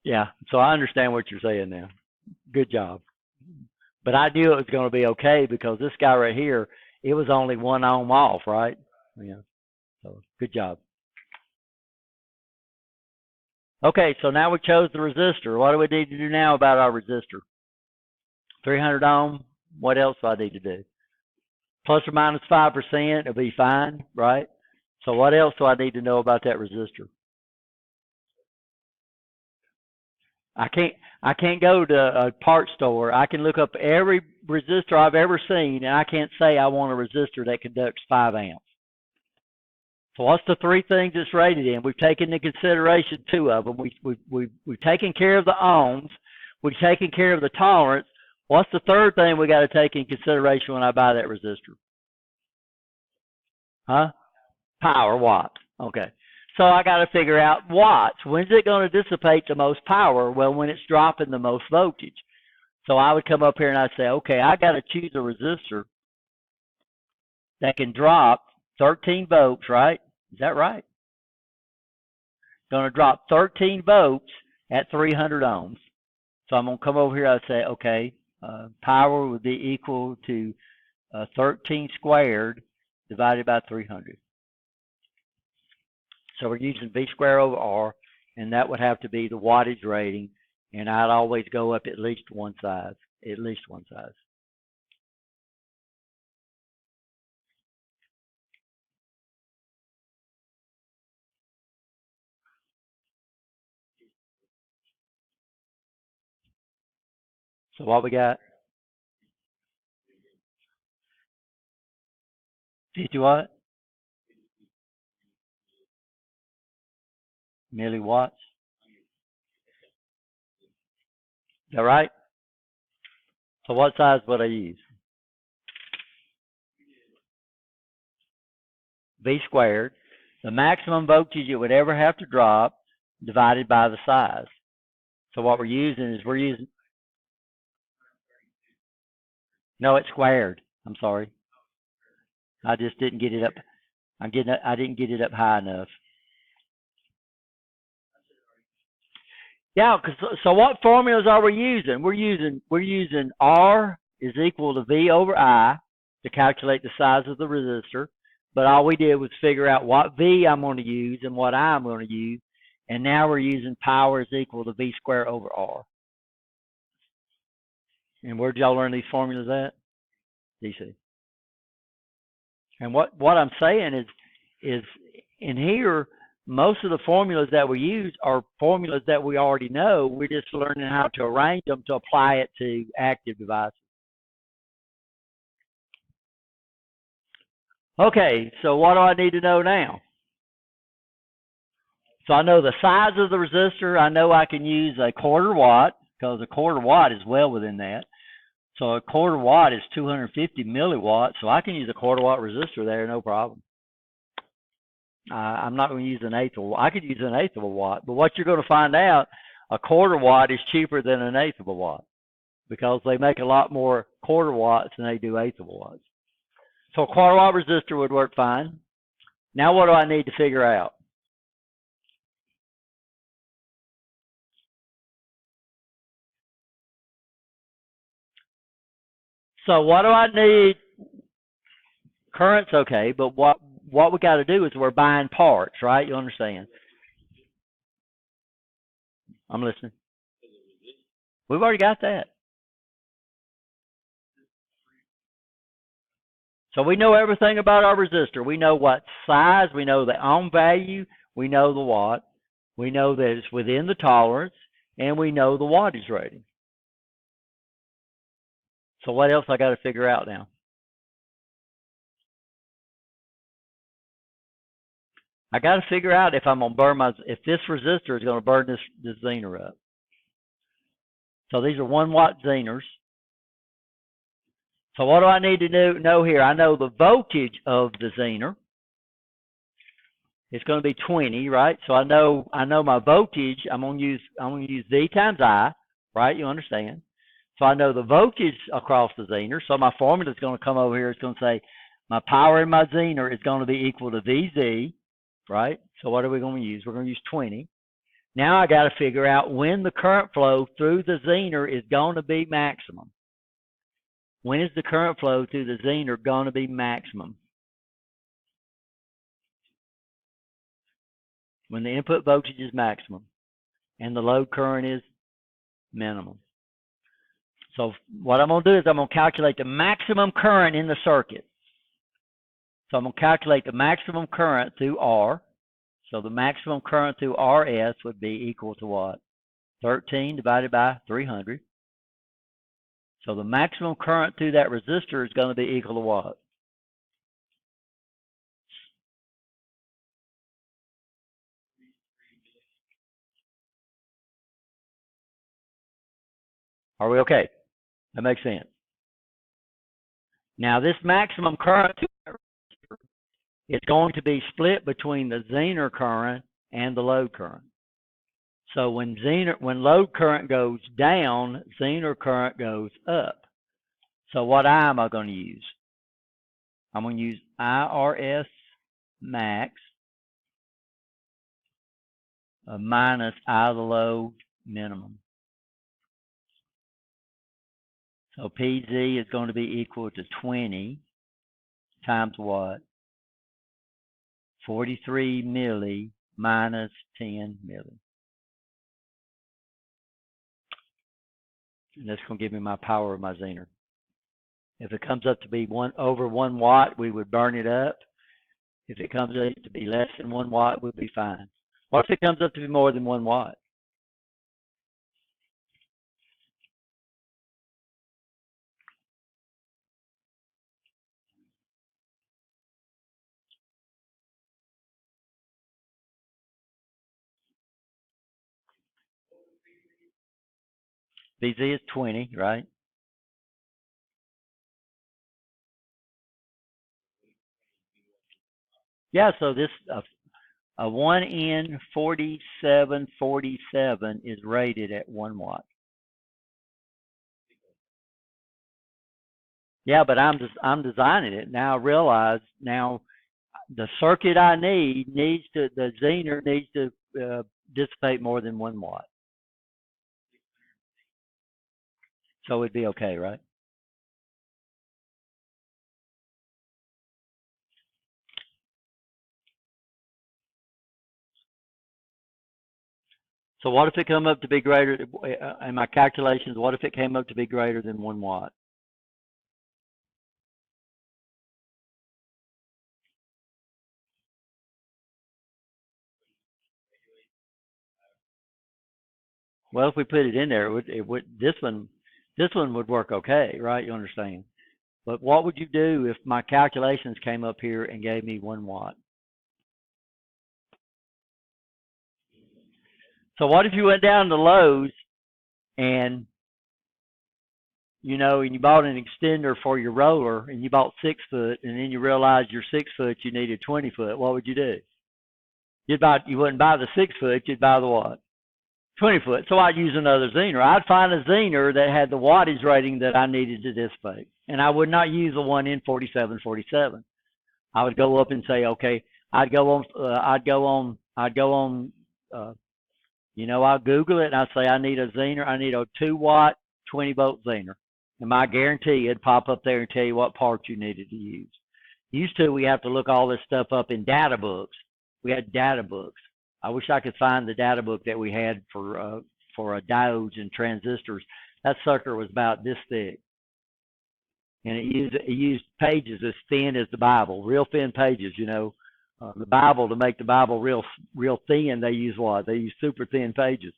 Yeah. So I understand what you're saying now. Good job. But I knew it was going to be okay because this guy right here, it was only 1 ohm off, right? Yeah. So good job. Okay, so now we chose the resistor. What do we need to do now about our resistor? 300 ohm. What else do I need to do? Plus or minus 5%, it'll be fine, right? So what else do I need to know about that resistor? I can't go to a parts store. I can look up every resistor I've ever seen, and I can't say I want a resistor that conducts 5 amps. So what's the 3 things it's rated in? We've taken into consideration 2 of them. We've taken care of the ohms. We've taken care of the tolerance. What's the 3rd thing we got to take in consideration when I buy that resistor? Huh? Power, watts. Okay. So I got to figure out watts. When's it going to dissipate the most power? Well, when it's dropping the most voltage. So I would come up here and I'd say, okay, I got to choose a resistor that can drop 13 volts, right? Is that right? Going to drop 13 volts at 300 ohms. So I'm going to come over here. I'll say, okay, power would be equal to 13 squared divided by 300. So we're using V squared over R, and that would have to be the wattage rating. And I'd always go up at least one size, at least one size. So what we got? 50 what? Milliwatts. Is that right? So what size would I use? V squared. The maximum voltage it would ever have to drop divided by the size. So what we're using is no, it's squared. I'm sorry. I just didn't get it up. I didn't get it up high enough. Yeah, so what formulas are we using? We're using R is equal to V over I to calculate the size of the resistor. But all we did was figure out what V I'm going to use and what I am going to use. And now we're using power is equal to V squared over R. And where'd y'all learn these formulas at? DC. And what I'm saying is in here, most of the formulas that we use are formulas that we already know. We're just learning how to arrange them to apply it to active devices. Okay, so what do I need to know now? So I know the size of the resistor. I know I can use a quarter watt because a quarter watt is well within that. So a quarter watt is 250 milliwatts. So I can use a quarter watt resistor there, no problem. I'm not going to use an eighth of a watt. I could use an eighth of a watt. But what you're going to find out, a quarter watt is cheaper than an eighth of a watt because they make a lot more quarter watts than they do eighth of a watts. So a quarter watt resistor would work fine. Now what do I need to figure out? So what do I need? Current's okay, but what we got to do is we're buying parts, right? You understand? I'm listening. We've already got that. So we know everything about our resistor. We know what size, we know the ohm value, we know the watt, we know that it's within the tolerance, and we know the wattage rating. So what else I got to figure out now? I got to figure out if I'm going to burn if this resistor is going to burn this Zener up. So these are 1 watt Zeners. So what do I need to know here? I know the voltage of the Zener. It's going to be 20, right? So I know my voltage. I'm going to use V times I, right? You understand? So I know the voltage across the Zener. So my formula is going to come over here. It's going to say my power in my Zener is going to be equal to VZ, right? So what are we going to use? We're going to use 20. Now I got to figure out when the current flow through the Zener is going to be maximum. When is the current flow through the Zener going to be maximum? When the input voltage is maximum and the load current is minimum. So what I'm going to do is I'm going to calculate the maximum current in the circuit. So I'm going to calculate the maximum current through R. So the maximum current through RS would be equal to what? 13 divided by 300. So the maximum current through that resistor is going to be equal to what? Are we okay? That makes sense. Now this maximum current is going to be split between the Zener current and the load current. So when load current goes down, Zener current goes up. So what I am I going to use? I'm going to use IRS max minus I of the load minimum. So PZ is going to be equal to 20 times what? 43 milli minus 10 milli. And that's going to give me my power of my Zener. If it comes up to be over 1 watt, we would burn it up. If it comes up to be less than 1 watt, we'll be fine. What if it comes up to be more than 1 watt? VZ is 20, right? Yeah, so this a 1N 4747 is rated at 1 watt. Yeah, but I'm designing it. Now I realize now the circuit I needs to, the Zener needs to dissipate more than 1 watt. So it'd be okay, right? So what if it come up to be greater, in my calculations, what if it came up to be greater than 1 watt? Well, if we put it in there, this one would work okay, right? You understand? But what would you do if my calculations came up here and gave me 1 watt? So what if you went down to Lowe's and and you bought an extender for your roller and you bought 6 foot and then you realized your 6 foot you needed 20 foot? What would you do? You wouldn't buy the 6 foot, you'd buy the what? 20 foot. So I'd use another Zener. I'd find a Zener that had the wattage rating that I needed to dissipate. And I would not use the one in 4747. I would go up and say, okay, I'd go on, I'll Google it and I'd say, I need a Zener. I need a 2 watt, 20 volt Zener. And my guarantee it'd pop up there and tell you what parts you needed to use. Used to, we have to look all this stuff up in data books. We had data books. I wish I could find the data book that we had for diodes and transistors. That sucker was about this thick, and it used pages as thin as the Bible, real thin pages. The Bible, to make the Bible real thin, they use what? They use super thin pages.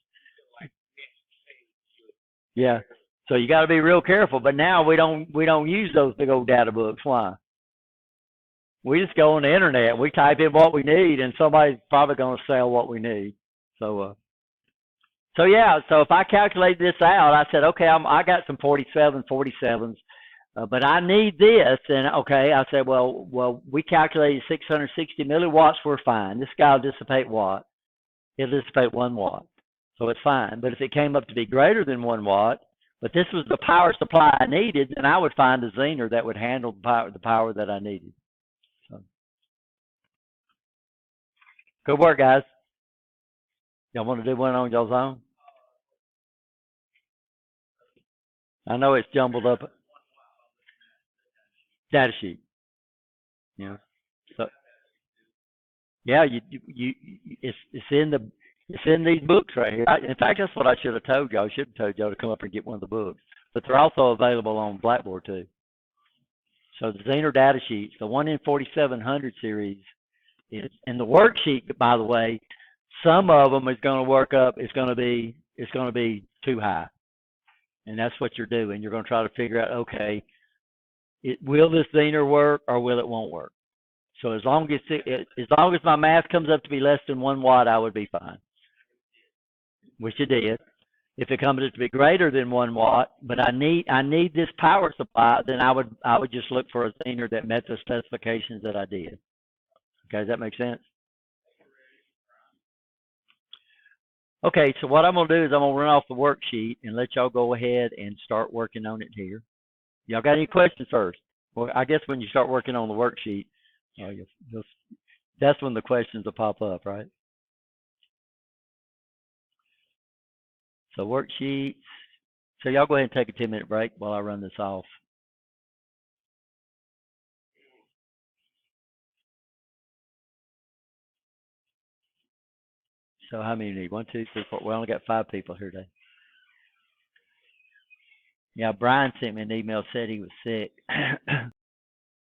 Yeah. So you got to be real careful. But now we don't use those big old data books. Why? We just go on the internet. We type in what we need, and somebody's probably going to sell what we need. So yeah. So if I calculate this out, I said, okay, I got some 47s, but I need this. And okay, I said, well, we calculated 660 milliwatts. We're fine. This guy will dissipate what? It'll dissipate 1 watt. So it's fine. But if it came up to be greater than 1 watt, but this was the power supply I needed, then I would find a Zener that would handle the power that I needed. So, good work, guys. Y'all want to do one on y'all's own? I know it's jumbled up. Data sheet. Yeah. So yeah, it's in these books right here. In fact, that's what I should have told y'all. I should have told y'all to come up and get one of the books. But they're also available on Blackboard too. So the Zener data sheets, the 1N 4700 series, and the worksheet, by the way, some of them is going to work up. It's going to be too high, and that's what you're doing. You're going to try to figure out, okay, will this Zener work or will it won't work? So as long as my math comes up to be less than 1 watt, I would be fine, which it did. If it comes up to be greater than 1 watt, but I need this power supply, then I would just look for a Zener that met the specifications that I did. Okay, does that make sense? Okay, so what I'm gonna do is I'm gonna run off the worksheet and let y'all go ahead and start working on it here. Y'all got any questions first? Well, I guess when you start working on the worksheet, you'll that's when the questions will pop up, right? So worksheets. So y'all go ahead and take a 10-minute break while I run this off. So how many do you need? 1, 2, 3, 4. We only got 5 people here today. Yeah, Brian sent me an email, said he was sick.